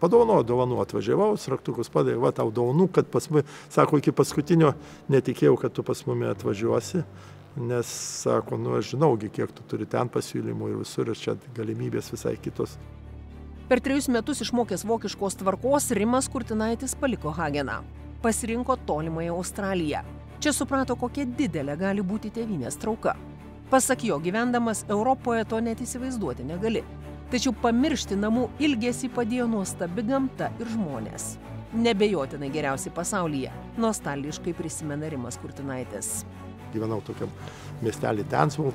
padovanojo dovanų, atvažiavau, raktukus padavė, va tau dovanų, kad pas mumi, sako, iki paskutinio netikėjau, kad tu pas mumi atvažiuosi, nes, sako, aš žinaugi, kiek tu turi ten pasiūlymų ir visur, ir čia galimybės visai kitos. Per 3 metus išmokęs vokiškos tvarkos, Rimas Kurtinaitis paliko Hageną. Pasirinko tolimąją Australiją. Čia suprato, kokia didelė gali būti tėvynės trauka. Pasak jo, gyvendamas Europoje to net įsivaizduoti negali. Tačiau pamiršti namų ilgesį padėjo nuostabi gamta ir žmonės. Nebejotinai geriausi pasaulyje, nostalgiškai prisimena Rimas Kurtinaitis. Gyvenau tokiam miestelį Tensville,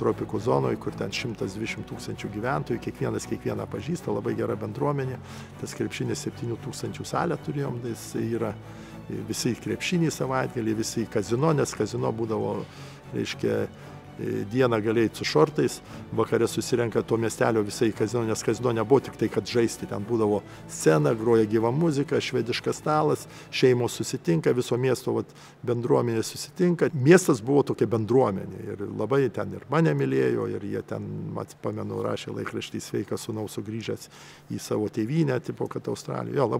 tropikų zonoje, kur ten 120 000 gyventojų, kiekvieną pažįsta, labai gera bendruomenė. Tas krepšinis 7 000 salę turėjom, tai yra visi krepšiniai savaitgalį, visi kazino, nes kazino būdavo, reiškia, dieną galėjai su šortais, vakare susirenka to miestelio visai kazino, nes kazino nebuvo tik tai, kad žaisti, ten būdavo scena, groja gyva muzika, švediškas stalas, šeimos susitinka, viso miesto bendruomenė susitinka. Miestas buvo tokia bendruomenė ir labai ten ir mane mylėjo ir jie ten, pamenu, rašė laikraštį sveikas sūnaus sugrįžęs į savo tėvynę, tipo, kad Australijoje. Jo,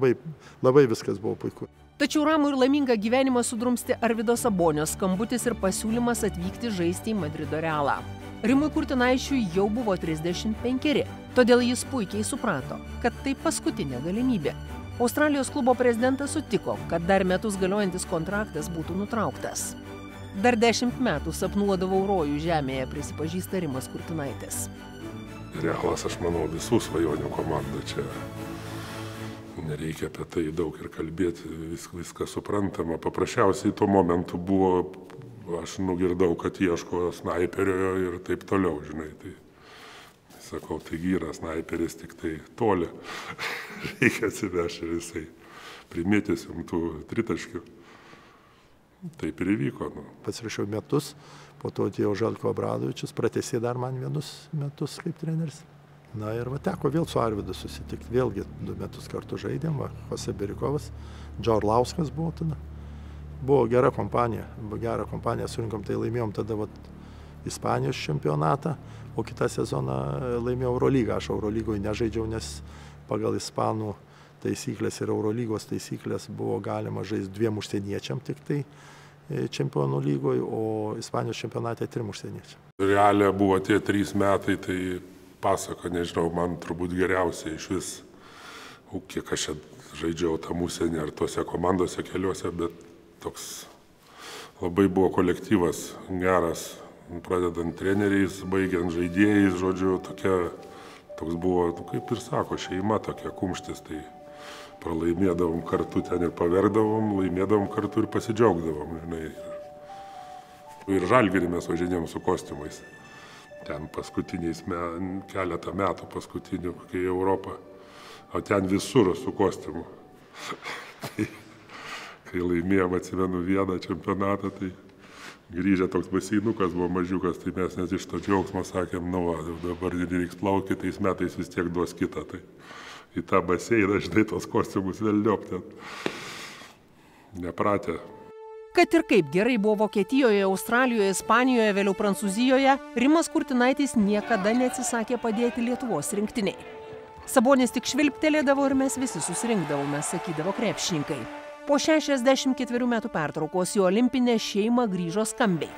labai viskas buvo puiku. Tačiau ramų ir laimingą gyvenimą sudrumstė Arvydo Sabonio skambutis ir pasiūlymas atvykti žaisti į Madrido Realą. Rimui Kurtinaičiui jau buvo 35, todėl jis puikiai suprato, kad tai paskutinė galimybė. Australijos klubo prezidentas sutiko, kad dar metus galiojantis kontraktas būtų nutrauktas. Dar 10 metų sapnuodavau rojų žemėje, prisipažįsta Rimas Kurtinaitis. Realas, aš manau, visų svajonių komandų čia. Nereikia apie tai daug ir kalbėti, viską suprantama. Paprasčiausiai tuo momentu buvo, aš nugirdau, kad ieško snaiperio ir taip toliau, žinai. Tai sakau, taigi yra snaiperis, tik tai toli. Reikia atsivežti ir jisai primėtysim tų tritaškių. Taip ir įvyko. Pasirašiau metus, po to atėjo Željko Obradovičius, pratęsė dar man vienus metus kaip treneris. Na ir teko vėl su Arvydu susitikti, vėlgi 2 metus kartu žaidėm, Jose Berikovas, Džo Orlauskas buvo tada. Buvo gera kompanija, surinkom, tai laimėjom tada Ispanijos čempionatą, o kitą sezoną laimėjau Eurolygą. Aš Eurolygoje nežaidžiau, nes pagal ispanų taisyklės ir Eurolygos taisyklės buvo galima žaisti 2 užsieniečiam tik tai čempionų lygoje, o Ispanijos čempionate 3 užsieniečiam. Realia buvo tie 3 metai, tai pasaka, nežinau, man turbūt geriausiai iš vis, kiek aš žaidžiau tam užsienį ar tose komandose keliuose, bet toks labai buvo kolektyvas geras, pradedant treneriais, baigiant žaidėjais, žodžiu, toks buvo, kaip ir sako, šeima tokia kumštis, tai pralaimėdavom kartu ten ir paverdavom, laimėdavom kartu ir pasidžiaugdavom, žinai. Ir Žalgirį mes važinėjom su kostiumais. Ten paskutiniais keletą metų paskutinių, kai Europą, o ten visur su kostiumu. Kai laimėjom, atsimenu, vieną čempionatą, tai grįžę toks baseinukas buvo mažiukas, tai mes net iš to džiaugsmo sakėm, dabar reiks plaukti, tais metais vis tiek duos kitą. Tai į tą baseiną, žinai, tos kostiumus velniop ten. Nepratę. Kad ir kaip gerai buvo Vokietijoje, Australijoje, Ispanijoje, vėliau Prancūzijoje, Rimas Kurtinaitis niekada neatsisakė padėti Lietuvos rinktiniai. Sabonis tik švilptelėdavo ir mes visi susirinkdavome, sakydavo krepšininkai. Po 64 metų pertraukos į olimpinę šeimą grįžo skambiai.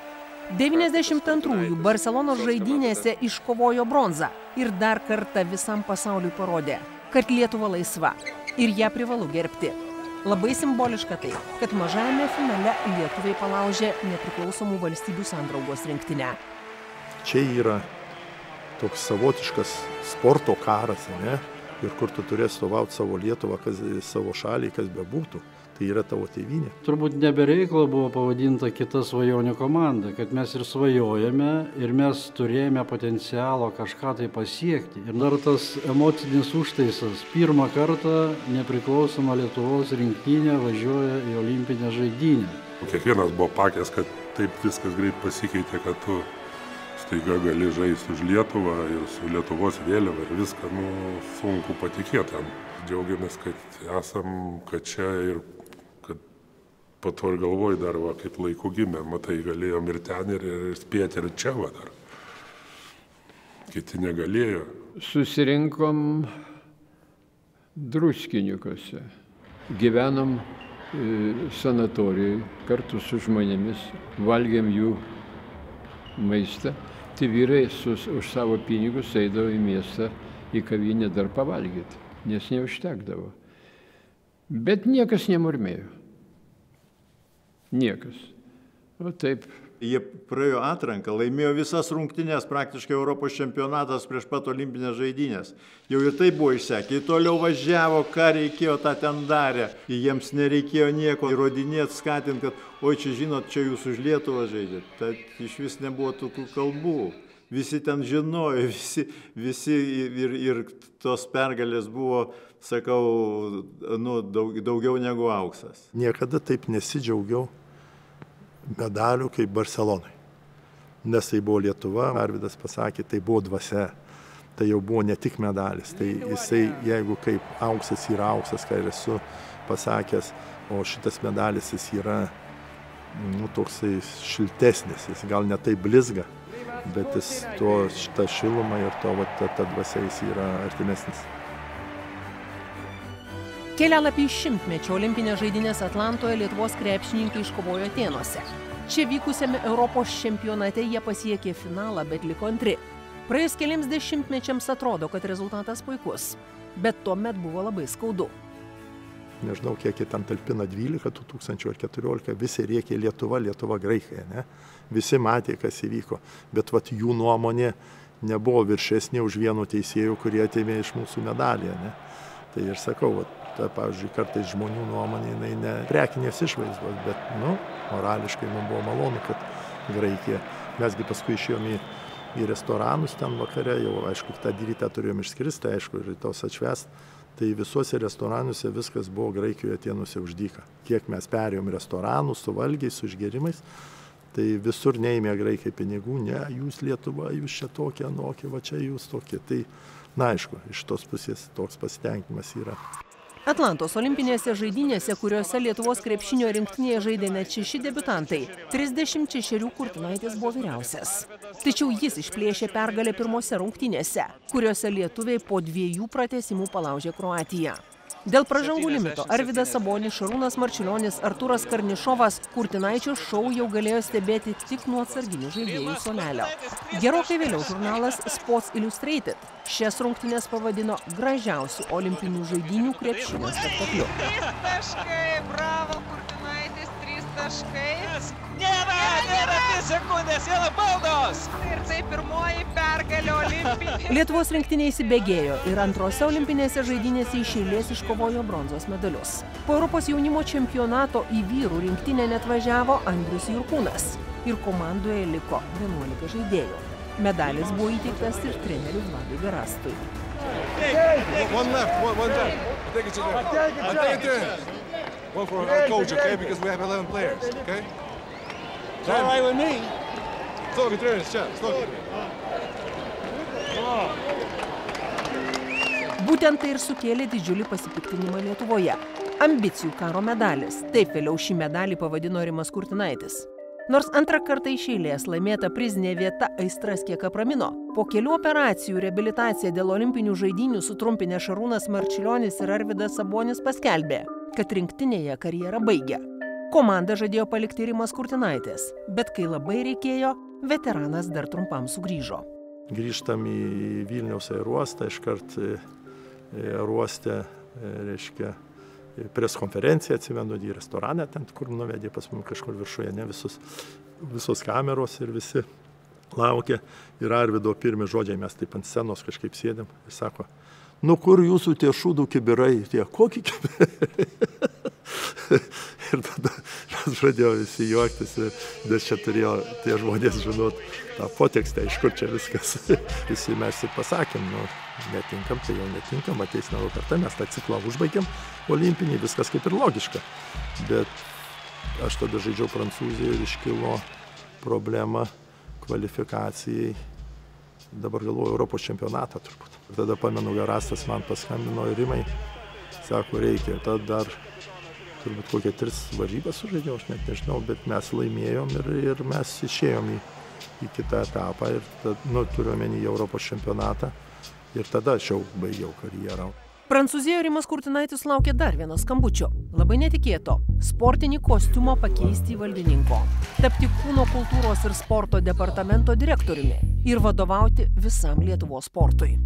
92-ųjų Barselonos žaidynėse iškovojo bronzą ir dar kartą visam pasauliui parodė, kad Lietuva laisva ir ją privalu gerbti. Labai simboliška tai, kad mažajame finale lietuviai palaužė nepriklausomų valstybių sandraugos rinktinę. Čia yra toks savotiškas sporto karas, ne? Ir kur tu turės stovauti savo Lietuvą, savo šalį, kas bebūtų. Tai yra tavo tėvynė. Turbūt nebereikalo buvo pavadinta kita svajonių komanda, kad mes ir svajojame ir mes turėjome potencialo kažką tai pasiekti. Ir dar tas emocinis užtaisas. Pirmą kartą nepriklausoma Lietuvos rinktinė važiuoja į olimpinę žaidynę. Kiekvienas buvo pakęs, kad taip viskas greit pasikeitė, kad tu staiga gali žaisti už Lietuvą ir su Lietuvos vėliava ir viską, sunku patikėti. Džiaugiamės, kad esam, kad čia ir kad po to ir galvoj dar, kaip laiku gimė, matai, galėjom ir ten, ir spėti, ir čia dar. Kiti negalėjo. Susirinkom Druskiniuose. Gyvenom sanatorijai kartu su žmonėmis, valgėm jų maistą. Tai vyrai už savo pinigus eidavo į miestą, į kavinę dar pavalgyti, nes neužtekdavo. Bet niekas nemurmėjo. Niekas. O taip. Jie praėjo atranką, laimėjo visas rungtynės, praktiškai Europos čempionatas prieš pat olimpinės žaidynės. Jau ir tai buvo išsekę. Jie toliau važiavo, ką reikėjo, tą ten darė. Jiems nereikėjo nieko įrodinėti, skatinti, kad oi čia žinot, čia jūs už Lietuvą žaidžiat. Tai iš vis nebuvo tokių kalbų. Visi ten žinojo, visi ir tos pergalės buvo, sakau, daugiau negu auksas. Niekada taip nesidžiaugiau medalių kaip Barcelonai. Nes tai buvo Lietuva, Arvydas pasakė, tai buvo dvasia. Tai jau buvo ne tik medalis. Tai jisai, jeigu kaip auksas yra auksas, ką ir esu pasakęs, o šitas medalis jis yra toksai šiltesnis, jis gal ne taip blizga, bet jis šitą šilumą ir ta dvasia jis yra artimesnis. Kelialapį iš šimtmečio olimpinės žaidynės Atlantoje Lietuvos krepšininkai iškovojo Atėnuose. Čia vykusiame Europos čempionate jie pasiekė finalą, bet liko antri. Praėjus keliems dešimtmečiams atrodo, kad rezultatas puikus, bet tuomet buvo labai skaudu. Nežinau, kiek jie ten talpina 12 tūkstančių ar 14, visi rėkė Lietuva, Graikai, ne? Visi matė, kas įvyko, bet jų nuomonė nebuvo viršesnė už vieno teisėjų, kurie atėmė iš mūsų medalį, ne? Tai ir sakau, pavyzdžiui, kartais žmonių nuomonė, jinai ne prekinės išvaizdos, bet, morališkai mums buvo malonu, kad Graikija. Mesgi paskui išėjom į restoranus ten vakare, jau, aišku, tą rytą turėjom išskristi, aišku, ir tos atšvęst. Tai visuose restoranuose viskas buvo Graikijoje Atėnuose už dyką. Kiek mes perėjom restoranų su valgiais, su išgerimais, tai visur neėmė Graikai pinigų, ne, jūs Lietuva, jūs čia tokie, anokie, va čia jūs tokie. Tai Na aišku, iš tos pusės toks pasitenkinimas yra. Atlantos olimpinėse žaidynėse, kuriuose Lietuvos krepšinio rinktinėje žaidė net 6 debiutantai, 36 Kurtinaitis buvo vyriausias. Tačiau jis išplėšė pergalę pirmose rungtynėse, kuriuose lietuviai po 2 pratęsimų palaužė Kroatiją. Dėl pražangų limito Arvydas Sabonis, Šarūnas Marčiulionis, Artūras Karnišovas Kurtinaičio šou jau galėjo stebėti tik nuo atsarginių žaidėjų suolelio. Gerokai vėliau žurnalas Sports Illustrated šias rungtynes pavadino gražiausių olimpinių žaidynių krepšinio spektakliu. 3 taškai, bravo Kurtinaitis, 3 taškai. Nėra 2 sekundės, vėl baudos. Ir tai pirmoji pergalė olimpinė. Lietuvos rinktinė įsibėgėjo ir antrose olimpinėse žaidynėse iš eilės iškovojo bronzos medalius. Po Europos jaunimo čempionato į vyrų rinktinę net važiavo Andrius Jurkūnas ir komandoje liko 11 žaidėjų. Medalis buvo įteiktas ir treneriui Vladui Garastui. One left, one down. I think it's in. One for our coach, okay? Because we have 11 players, okay? It's all right with me. Slogan treneris čia, slogan. Būtent tai ir sukėlė didžiulį pasipiktinimą Lietuvoje. Ambicijų karo medalis. Taip vėliau šį medalį pavadino Rimas Kurtinaitis. Nors antrą kartą iš eilės laimėta prizinė vieta aistras kiek apramino, po kelių operacijų reabilitaciją dėl olimpinių žaidynių sutrumpinę Šarūnas Marčiulionis ir Arvydas Sabonis paskelbė, kad rinktinėje karjerą baigia. Komandą žadėjo palikti Rimas Kurtinaitis, bet kai labai reikėjo, veteranas dar trumpam sugrįžo. Grįžtam į Vilniaus aerouostą, iškart aerouoste, reiškia, preskonferenciją atsimenu į restoraną, ten kur nuvedė pas mum kažkur viršuje, ne visos kameros ir visi laukia. Ir Arvydo pirmi žodžiai, mes taip ant scenos kažkaip sėdėm ir sako, nu kur jūsų tie šūdų kibirai, tie kokį kibirai? Ir tada mes pradėjo visi juoktis, nes čia turėjo tie žmonės žinot tą potekstę, iš kur čia viskas. Visi mes ir pasakėm, nu, netinkam, tai jau netinkam, ateis naujo kartą, mes tą ciklą užbaigėm olimpinį, viskas kaip ir logiška. Bet aš tada žaidžiau Prancūzijoje ir iškilo problema kvalifikacijai, dabar galvoju, Europos čempionatą turbūt. Ir tada pamenu, Garastas man paskambino ir Rimai, sako, reikia, tada dar turbūt kokią 3 varžybas sužaidžiau, aš net nežinau, bet mes laimėjom ir mes išėjom į kitą etapą ir turiu omeny į Europos čempionatą ir tada aš jau baigiau karjerą. Prancūzijoje Rimas Kurtinaitis laukė dar vieno skambučio, labai netikėto – sportinį kostiumą pakeisti į valdininko, tapti kūno kultūros ir sporto departamento direktoriumi ir vadovauti visam Lietuvos sportui.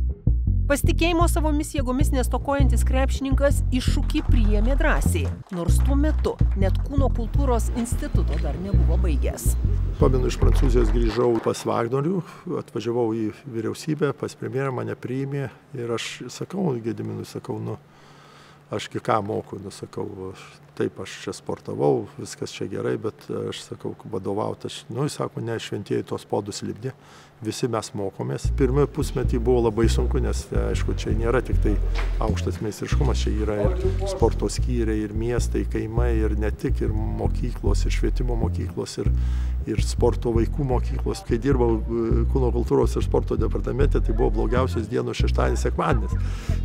Pasitikėjimo savomis jėgomis nestokojantis krepšininkas iššūkį priėmė drąsiai, nors tuo metu net kūno kultūros instituto dar nebuvo baigęs. Pamenu, iš Prancūzijos grįžau pas Vagnorių, atvažiavau į vyriausybę, pas premjerą mane priėmė ir aš sakau, Gediminui sakau, nu, aš ką moku, nu, sakau, taip, aš čia sportavau, viskas čia gerai, bet aš sakau, vadovauti, nu, jis sako, ne, šventieji tos podus lipdė. Visi mes mokomės. Pirmą pusmetį buvo labai sunku, nes, aišku, čia nėra tik tai aukštas meistriškumas, čia yra ir sporto skyriai, ir miestai, kaimai, ir ne tik, ir mokyklos, ir švietimo mokyklos, ir sporto vaikų mokyklos. Kai dirbau kūno kultūros ir sporto departamente, tai buvo blogiausios dienos šeštadienis, sekmadienis,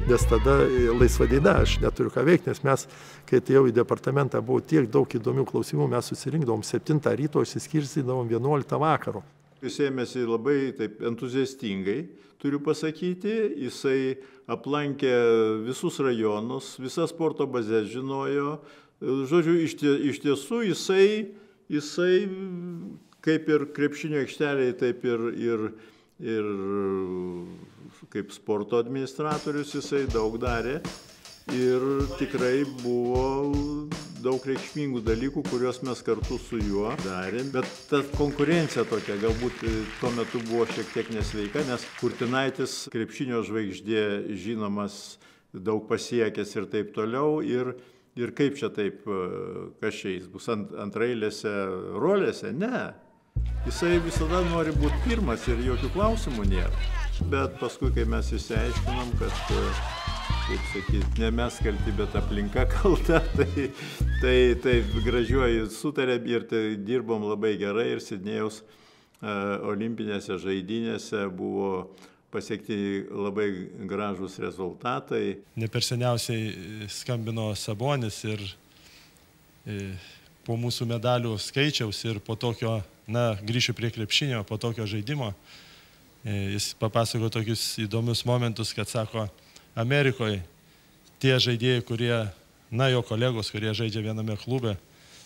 nes tada laisva diena, aš neturiu ką veikti, nes mes, kai atėjau į departamentą, buvo tiek daug įdomių klausimų, mes susirinkdavom 7 ryto, išsiskirstydavom 11 vakaro. Jis ėmėsi labai taip entuziastingai, turiu pasakyti, jisai aplankė visus rajonus, visas sporto bazės žinojo. Žodžiu, iš tiesų jisai kaip ir krepšinio aikšteliai, taip ir kaip sporto administratorius jisai daug darė. Ir tikrai buvo daug reikšmingų dalykų, kuriuos mes kartu su juo darėm. Bet ta konkurencija tokia galbūt tuo metu buvo šiek tiek nesveika, nes Kurtinaitis krepšinio žvaigždė žinomas, daug pasiekęs ir taip toliau. Ir kaip čia taip, kas čia jis bus antraeilėse rolėse? Ne. Jisai visada nori būti pirmas ir jokių klausimų nėra. Bet paskui, kai mes išsiaiškinom, kad kaip sakyti, ne mes kalti, bet aplinka kalta, tai gražiuoju sutarėm ir tai dirbom labai gerai ir Sidnėjaus olimpinėse žaidynėse buvo pasiekti labai gražūs rezultatai. Ne per seniausiai skambino Sabonis ir po mūsų medalių skaičiaus ir po tokio, grįšiu prie krepšinio, po tokio žaidimo, jis papasako tokius įdomius momentus, kad sako, Amerikoje tie žaidėjai, kurie, jo kolegos, kurie žaidžia viename klube,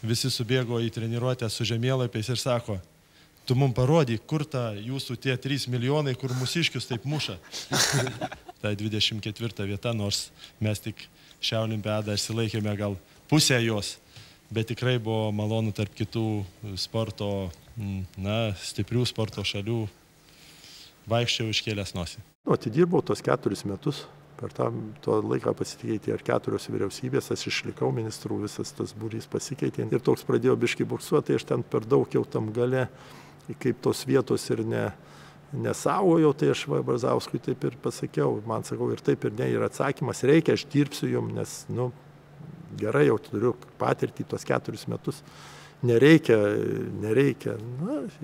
visi subėgo į treniruotę su žemėlapiais ir sako, tu mums parodyk, kur ta jūsų tie 3 milijonai, kur mūsiškius taip muša. Tai 24 vieta, nors mes tik šią olimpiadą išsilaikėme gal pusę jos, bet tikrai buvo malonu tarp kitų sporto, stiprių sporto šalių, vaikščiau iškėlęs nosį. Atidirbau tos 4 metus, per to laiką pasikeitė ir 4 vyriausybės, aš išlikau ministrų, visas tas būrys pasikeitė ir toks pradėjo biškai buksuoti, tai aš ten per daug jau tam gale, kaip tos vietos ir nesaugojau, tai aš Brazauskui taip ir pasakiau, man sakau ir taip ir ne, ir atsakymas reikia, aš dirbsiu jum, nes, gerai jau turiu patirtį tos 4 metus, nereikia,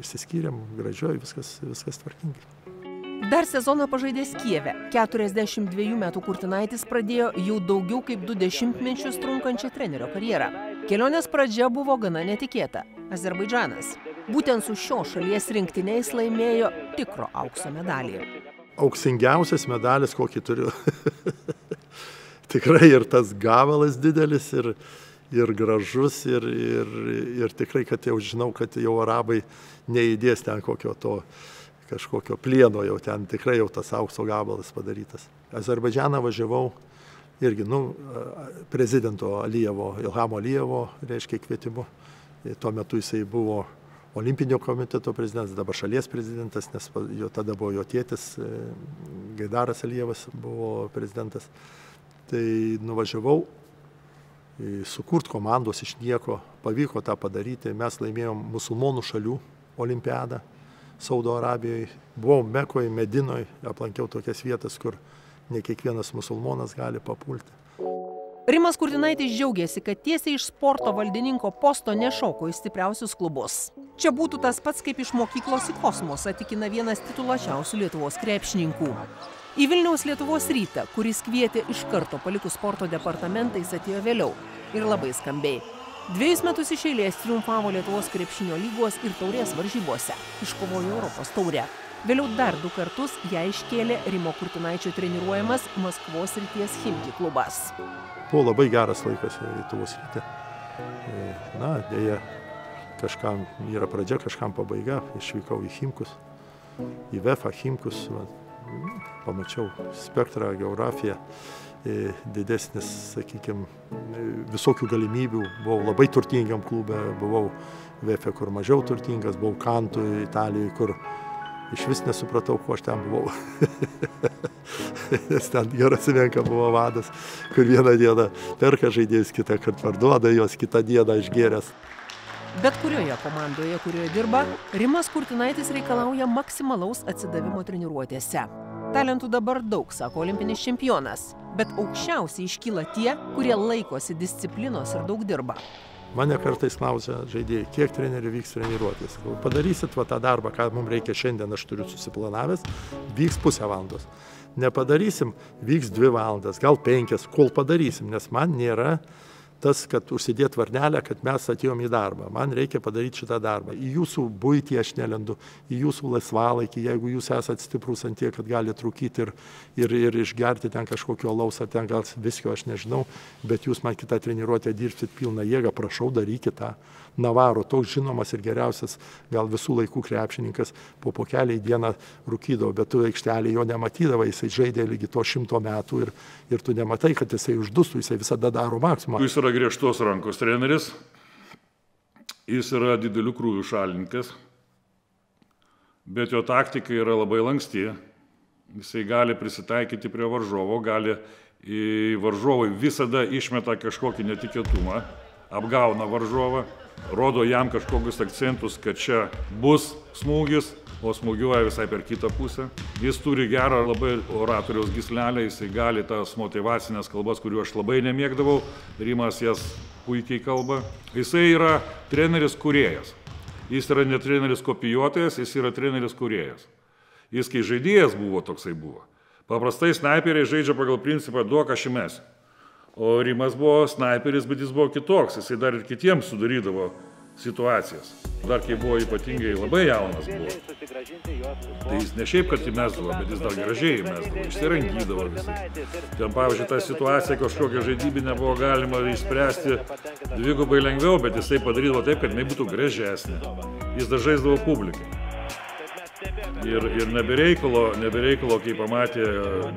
išsiskyrėm gražioj, viskas tvarkingai. Dar sezoną pažaidęs Kijeve, 42 metų Kurtinaitis pradėjo jau daugiau kaip 2 dešimtmečius trunkančią trenerio karjerą. Kelionės pradžia buvo gana netikėta – Azerbaidžanas. Būtent su šio šalies rinktiniais laimėjo tikro aukso medalį. Auksingiausias medalis, kokį turiu. Tikrai ir tas gabalas didelis, ir gražus, ir tikrai, kad jau žinau, kad jau arabai neįdės ten kažkokio plieno, jau ten tikrai jau tas aukso gabalas padarytas. Azerbaidžaną važiavau irgi, prezidento Ilhamo Alijevo, reiškia, kvietimu. Tuo metu jisai buvo Olimpinio komiteto prezidentas, dabar šalies prezidentas, nes tada buvo jo tėtis, Gaidaras Alijevas buvo prezidentas. Tai nuvažiavau sukurt komandos iš nieko, pavyko tą padaryti, mes laimėjom musulmonų šalių olimpiadą Saudo Arabijoje, buvau Mekoje, Medinoje, aplankiau tokias vietas, kur ne kiekvienas musulmonas gali papulti. Rimas Kurtinaitis džiaugiasi, kad tiesiai iš sporto valdininko posto nešoko į stipriausius klubus. Čia būtų tas pats, kaip iš mokyklos į kosmosą, tikina vienas tituluočiausių Lietuvos krepšininkų. Į Vilniaus Lietuvos Rytą, kuris kvietė iš karto palikus sporto departamentais, atėjo vėliau ir labai skambiai. 2 metus iš eilės triumfavo Lietuvos krepšinio lygos ir taurės varžybose, iškovojo Europos taurę. Vėliau dar 2 kartus ją iškėlė Rimo Kurtinaičio treniruojamas Maskvos Srities Chimki klubas. Buvo labai geras laikas Lietuvos Ryte. Dėja, kažkam yra pradžia, kažkam pabaiga. Išvykau į Chimkus, į VEFA Chimkus. Pamačiau spektrą, geografiją, didesnis, sakykime, visokių galimybių. Buvau labai turtingam klube, buvau VEFA, kur mažiau turtingas, buvau Kantų Italijoje, kur iš vis nesupratau, ko aš ten buvau. Nes ten Gerasimenka buvo vadas, kur vieną dieną perka žaidėjus, kitą kartą parduoda jos, kitą dieną išgėręs. Bet kurioje komandoje, kurioje dirba, Rimas Kurtinaitis reikalauja maksimalaus atsidavimo treniruotėse. Talentų dabar daug, sako olimpinis čempionas, bet aukščiausiai iškyla tie, kurie laikosi disciplinos ir daug dirba. Mane kartais klausia žaidėjai, kiek trenerių vyks treniruotės. Padarysit tą darbą, ką mums reikia šiandien, aš turiu susiplanavęs, vyks pusę valandos. Nepadarysim, vyks 2 valandas, gal 5, kol padarysim, nes man nėra tas, kad užsidėt varnelę, kad mes atėjom į darbą. Man reikia padaryti šitą darbą. Į jūsų buitį aš nelendu, į jūsų laisvalaikį, jeigu jūs esat stiprus ant tiek, kad galite rūkyti ir išgerti ten kažkokio alaus, ar ten gal viskio, aš nežinau, bet jūs man kitą treniruotę dirbsit pilną jėgą, prašau, darykit tą. Navaro, toks žinomas ir geriausias, gal visų laikų krepšininkas, po kelią į dieną rūkydavo, bet tu aikštelį jo nematydavai, jisai žaidė lygi to 100 metų ir tu nematai, kad jisai uždustų, jisai visada daro maksimumą. Jis yra griežtos rankos treneris, jis yra didelių krūvių šalininkas, bet jo taktika yra labai lanksti, jisai gali prisitaikyti prie varžovo, varžovai visada išmeta kažkokį netikėtumą, apgauna varžovą, rodo jam kažkokius akcentus, kad čia bus smūgis, o smūgiuoja visai per kitą pusę. Jis turi gerą labai oratoriaus gyslelę, jisai gali tas motyvacinės kalbas, kuriuo aš labai nemėgdavau, Rimas jas puikiai kalba. Jisai yra treneris kūrėjas. Jis yra ne treneris kopijuotojas, jis yra treneris kūrėjas. Jis, kai žaidėjas buvo, toksai buvo. Paprastai snaiperiai žaidžia pagal principą duok aš įmesiu. O Rimas buvo snaiperis, bet jis buvo kitoks. Jisai dar ir kitiems sudarydavo situacijas. Dar kai buvo ypatingai labai jaunas buvo. Tai jis ne šiaip, kad įmesdavo, bet jis dar gražiai įmesdavo, išsirangydavo visai. Ten, pavyzdžiui, tą situaciją kažkokią žaidybinę buvo galima išspręsti dvigubai lengviau, bet jisai padarydavo taip, kad jinai būtų gražesnė. Jis dar žaisdavo publikai. Ir nebereikalo, kai pamatė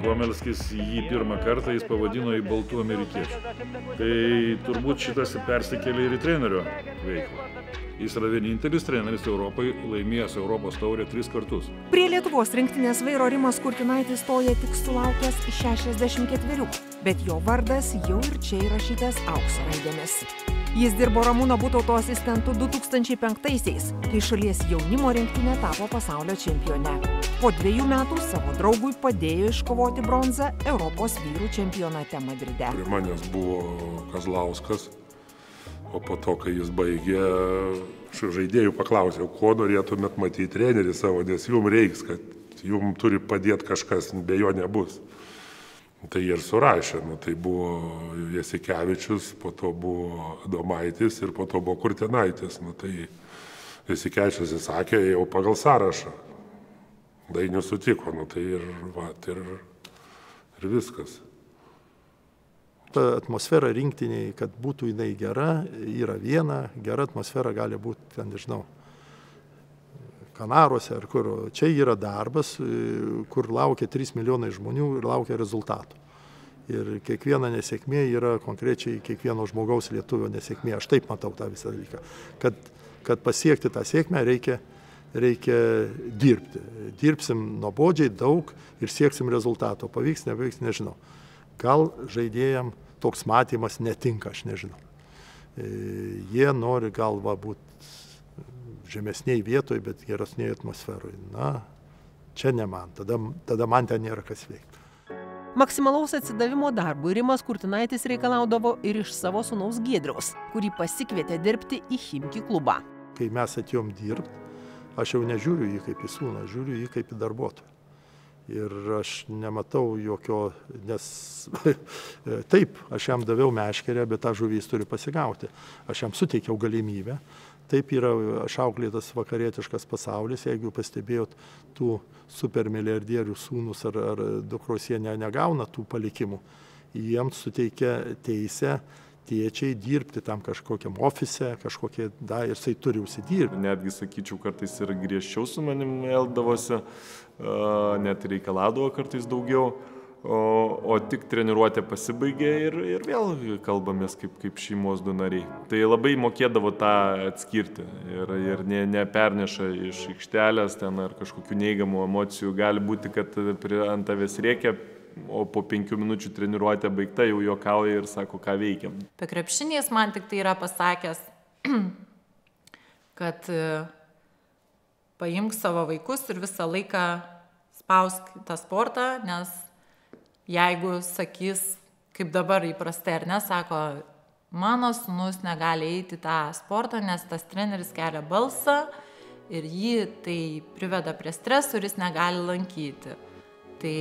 Gomelskis jį pirmą kartą, jis pavadino į baltų amerikiečių. Tai turbūt šitas persikėlė ir į trenerio veiklą. Jis yra vienintelis treneris Europai, laimėjęs Europos taurę 3 kartus. Prie Lietuvos rinktinės vairo Rimas Kurtinaitis stoja tik sulaukęs 64, bet jo vardas jau ir čia įrašytas aukso raidėmis. Jis dirbo Ramūno Butauto asistentu 2005-aisiais, kai šalies jaunimo rinktinė tapo pasaulio čempione. Po 2 metų savo draugui padėjo iškovoti bronzą Europos vyrų čempionate Madride. Prie manęs buvo Kazlauskas, o po to, kai jis baigė, žaidėjų paklausiau, ko norėtumėt matyti trenerį savo, nes jums reiks, kad jums turi padėti kažkas, be jo nebus. Tai ir surašė, tai buvo Jasikevičius, po to buvo Adomaitis ir po to buvo Kurtinaitis. Tai Jasikevičius įsakė jau pagal sąrašą. Dainius sutiko, tai ir viskas. Ta atmosfera rinktiniai, kad būtų jinai gera, yra viena, gera atmosfera gali būti, ten nežinau, Kanaruose ar kur. Čia yra darbas, kur laukia 3 milijonai žmonių ir laukia rezultatų. Ir kiekviena nesėkmė yra konkrečiai kiekvieno žmogaus lietuvio nesėkmė. Aš taip matau tą visą dalyką. Kad pasiekti tą sėkmę reikia dirbti. Dirbsim nuobodžiai daug ir sieksim rezultato. Pavyks, nepavyks, nežinau. Gal žaidėjam toks matymas netinka, aš nežinau. Jie nori galva būti žemesniai vietoj, bet geresniai atmosferoj. Na, čia ne man. Tada man ten nėra kas veikti. Maksimalaus atsidavimo darbui Rimas Kurtinaitis reikalaudavo ir iš savo sūnaus Giedriaus, kurį pasikvietė dirbti į Chimki klubą. Kai mes atėjom dirbti, aš jau nežiūriu jį kaip į sūną, žiūriu jį kaip į darbuotoją. Ir aš nematau jokio, nes taip, aš jam daviau meškerę, bet tą žuvį jis turi pasigauti. Aš jam suteikiau galimybę. Taip yra išauklėtas vakarietiškas pasaulis, jeigu pastebėjot tų supermilijardierių sūnus ar dukros, jie negauna tų palikimų. Jiems suteikia teisę tėčiai dirbti tam kažkokiam ofise, kažkokie, ir jisai turi užsidirbti. Netgi, sakyčiau, kartais ir griežčiau su manim eldavosi, net reikalaudavo kartais daugiau. O tik treniruotė pasibaigė ir vėl kalbamės kaip šeimos du nariai. Tai labai mokėdavo tą atskirti ir neperneša iš aikštelės ten ar kažkokių neigiamų emocijų. Gali būti, kad ant tavęs rėkia, o po 5 minučių treniruotė baigta, jau juokauja ir sako, ką veikiam. Apie krepšinį jis man tik tai yra pasakęs, kad paimk savo vaikus ir visą laiką spausk tą sportą, nes jeigu sakys, kaip dabar įprastai, ar ne, sako, mano sūnus negali eiti tą sportą, nes tas treneris kelia balsą ir jį tai priveda prie streso ir jis negali lankyti. Tai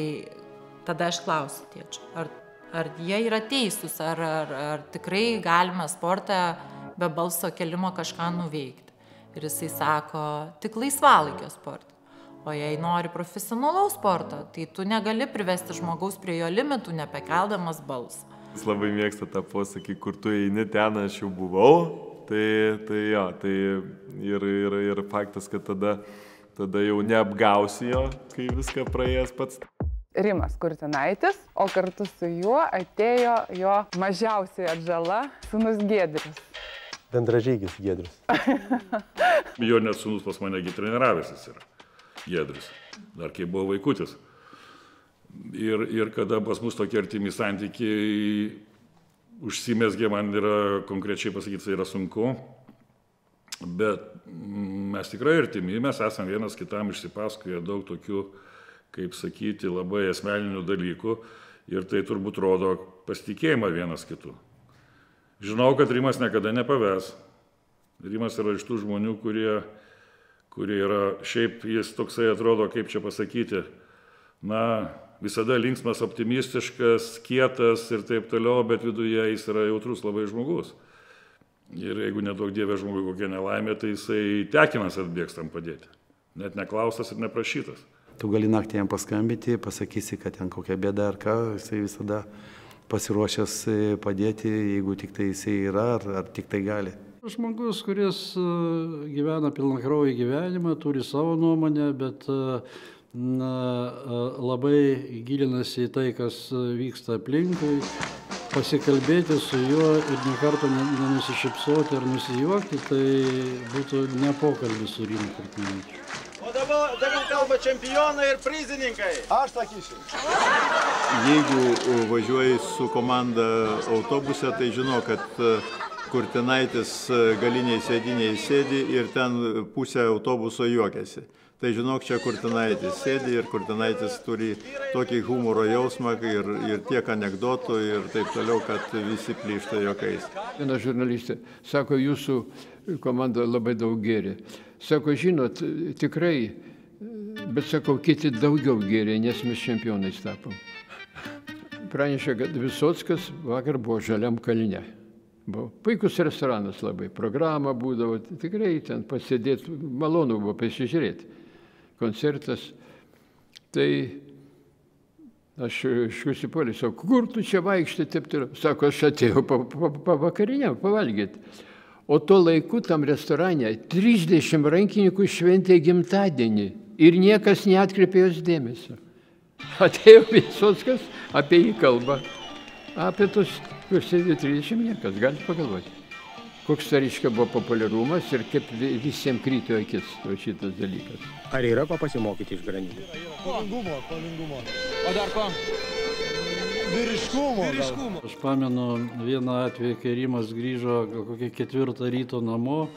tada aš klausiu tėčio, ar jie yra teisūs, ar tikrai galime sportą be balso kelimo kažką nuveikti. Ir jisai sako, tik laisvalaikio sportą. O jei nori profesionalaus sporto, tai tu negali privesti žmogaus prie jo limitų, nepakeldamas balsą. Jis labai mėgsta tą posakį, kur tu eini ten, aš jau buvau. Tai ir faktas, kad tada jau neapgausi jo, kai viską praėjęs pats. Rimas Kurtinaitis, o kartu su juo atėjo jo mažiausiai atžala sūnus Giedrius. Bendražygis Giedrius. Jo net sūnus pas manegi treniravęsis yra. Giedrius, dar kai buvo vaikutis. Ir kada pas mus tokie artimi santykiai užsimesgė, man yra konkrečiai pasakyti, tai yra sunku, bet mes tikrai artimi, mes esam vienas kitam išsipasakoję daug tokių, kaip sakyti, labai asmeninių dalykų ir tai turbūt rodo pasitikėjimą vienas kitu. Žinau, kad Rimas niekada nepaves. Rimas yra iš tų žmonių, kuri yra, šiaip jis toksai atrodo, kaip čia pasakyti, na, visada linksmas, optimistiškas, kietas ir taip toliau, bet viduje jis yra jautrus labai žmogus. Ir jeigu nedaug dievė žmogui kokia nelaimė, tai jisai tekinas atbėgs tam padėti. Net neklaustas ir neprašytas. Tu gali naktį jam paskambinti, pasakysi, kad ten kokia bėda ar ką, jisai visada pasiruošęs padėti, jeigu tik tai jisai yra ar tik tai gali. Žmogus, kuris gyvena pilnakraujį gyvenimą, turi savo nuomonę, bet labai gilinasi į tai, kas vyksta aplinkui, pasikalbėti su juo ir nė karto nenusišypsoti ar nusijuokti, tai būtų ne pokalbis su Rimu Kurtinaičiu. O dabar kalba čempionai ir prizininkai. Aš sakysiu. Jeigu važiuoji su komanda autobuse, tai žinau, kad Kurtinaitis galiniai sėdiniai sėdi ir ten pusę autobuso juokiasi. Tai žinok, čia Kurtinaitis sėdi ir Kurtinaitis turi tokį humoro jausmą ir tiek anekdotų ir taip toliau, kad visi plyšta juokais. Viena žurnalistė sako, jūsų komanda labai daug gėrė. Sako, žinot, tikrai, bet sako, kiti daugiau gėrė, nes mes čempionais tapom. Pranešė, kad Visockas vakar buvo Žaliam kalne. Buvo puikus restoranas labai, programa būdavo, tikrai ten pasėdėti, malonu buvo pasižiūrėti. Koncertas. Tai aš iškusipoliu, sako, kur tu čia vaikštai, taip turiu. Sako, aš atėjau pavakarinę, pavalgyti. O tuo laiku tam restorane 30 rankininkų šventė gimtadienį ir niekas neatkreipė jos dėmesio. Atėjo Visockas, apie jį kalba. Apie tos, kur sėdė 30 niekas, galite pagalvoti. Koks tariška buvo populiarumas ir kaip visiems kryto akis šitas dalykas. Ar yra ko pasimokyti iš Granito? Kovingumo. O dar ko? Vyriškumo. Aš pamenu vieną atvejį, kai Rimas grįžo kokį 4 ryto namo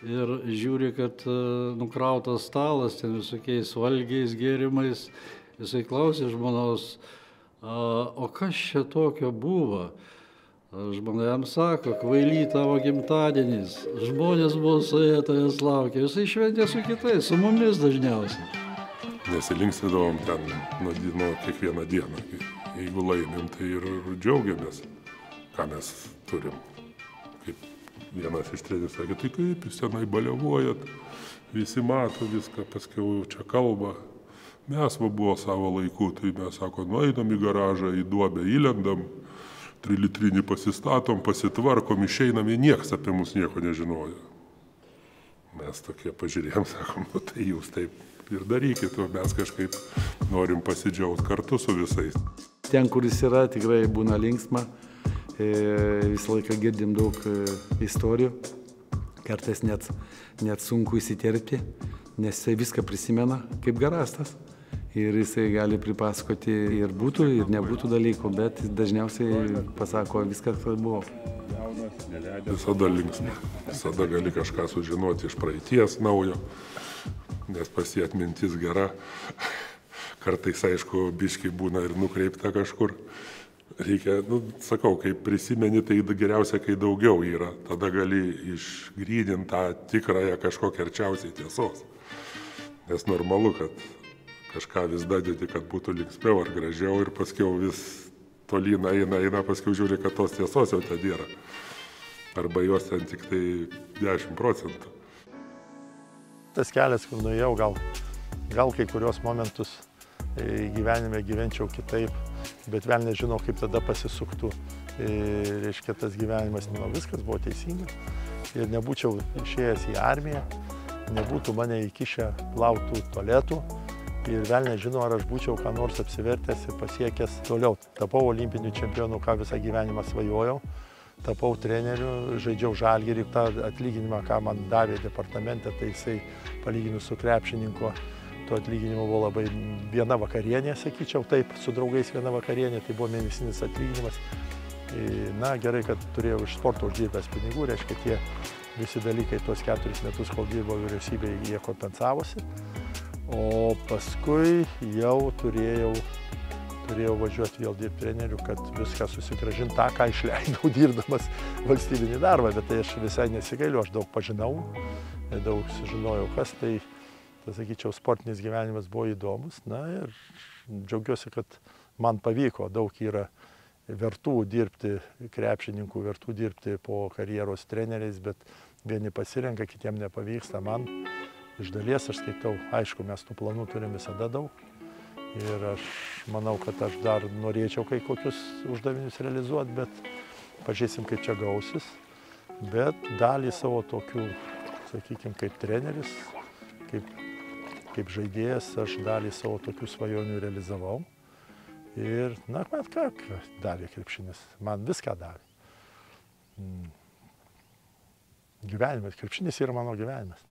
ir žiūri, kad nukrautas stalas, ten visokiais valgiais, gėrimais. Jisai klausė žmonos, o kas čia tokio buvo? Žmona jam sako, kvaily tavo gimtadienis, žmonės buvo suėję, tavęs laukia, jisai šventė su kitais, su mumis dažniausiai. Nesilinksmidavom ten nuo kiekvieną dieną. Jeigu laimim, tai ir džiaugiamės, ką mes turim. Kaip vienas iš trenerių sakė, tai kaip jūs tenai baliavojat, visi mato viską, paskiau čia kalba. Mes buvo savo laiku, tai mes sako, nueinam į garažą, į duobę įlendam, 3 litrinį pasistatom, pasitvarkom, išeinam, ir nieks apie mus nieko nežinojo. Mes tokie pažiūrėjom, sakom, nu tai jūs taip ir darykit, o mes kažkaip norim pasidžiauti kartu su visais. Ten, kur jis yra, tikrai būna linksma, visą laiką girdim daug istorijų, kartais net sunku įsiterpti, nes jisai viską prisimena kaip garastas. Ir jisai gali pripasakoti ir būtų, ir nebūtų dalykų, bet dažniausiai pasako viską, kas buvo. Visada linksma. Visada gali kažką sužinoti iš praeities naujo, nes pas jį atmintis gera. Kartais, aišku, biškiai būna ir nukreipta kažkur. Reikia, sakau, kai prisimeni, tai geriausia, kai daugiau yra. Tada gali išgrydinti tą tikrąją kažkokią arčiausiai tiesos. Nes normalu, kad kažką vis dadėti, kad būtų linksmiau ar gražiau ir paskiau vis tolyn eina, paskiau žiūri, kad tos tiesos jau ten yra. Arba jos ten tik tai 10%. Tas kelias, kur nuėjau, gal kai kurios momentus gyvenime gyvenčiau kitaip, bet vėl nežinau, kaip tada pasisuktų. Reiškia, tas gyvenimas, viskas buvo teisinga. Ir nebūčiau išėjęs į armiją, nebūtų mane įkišę plautų tualetų. Ir vėl nežinau, ar aš būčiau ką nors apsivertęs ir pasiekęs toliau. Tapau olimpiniu čempionu, ką visą gyvenimą svajojau. Tapau treneriu, žaidžiau Žalgirį, tą atlyginimą, ką man davė departamente, tai jisai palyginus su krepšininku, to atlyginimo buvo labai viena vakarienė, sakyčiau, taip, su draugais viena vakarienė, tai buvo mėnesinis atlyginimas. Na, gerai, kad turėjau iš sporto uždirbęs pinigų, reiškia, tie visi dalykai tuos 4 metus, kol dirbo vyriausybėje, jie kompensavosi. O paskui jau turėjau važiuoti vėl dirbti treneriu, kad viską susigrąžinti tą, ką išleidau dirbdamas valstybinį darbą. Bet tai aš visai nesigailiu, aš daug pažinau daug sužinojau, kas tai, sakyčiau, sportinis gyvenimas buvo įdomus. Na ir džiaugiuosi, kad man pavyko, daug yra vertų dirbti, krepšininkų vertų dirbti po karjeros treneriais, bet vieni pasirenka, kitiem nepavyksta. Man iš dalies aš skaitau, aišku, mes tų planų turim visada daug. Ir aš manau, kad aš dar norėčiau kai kokius uždavinius realizuoti, bet pažiūrėsim, kaip čia gausis. Bet dalį savo tokių, sakykime, kaip treneris, kaip žaidėjas, aš dalį savo tokių svajonių realizavau. Ir, na, man ką davė krepšinis? Man viską davė. Gyvenimas, krepšinis yra mano gyvenimas.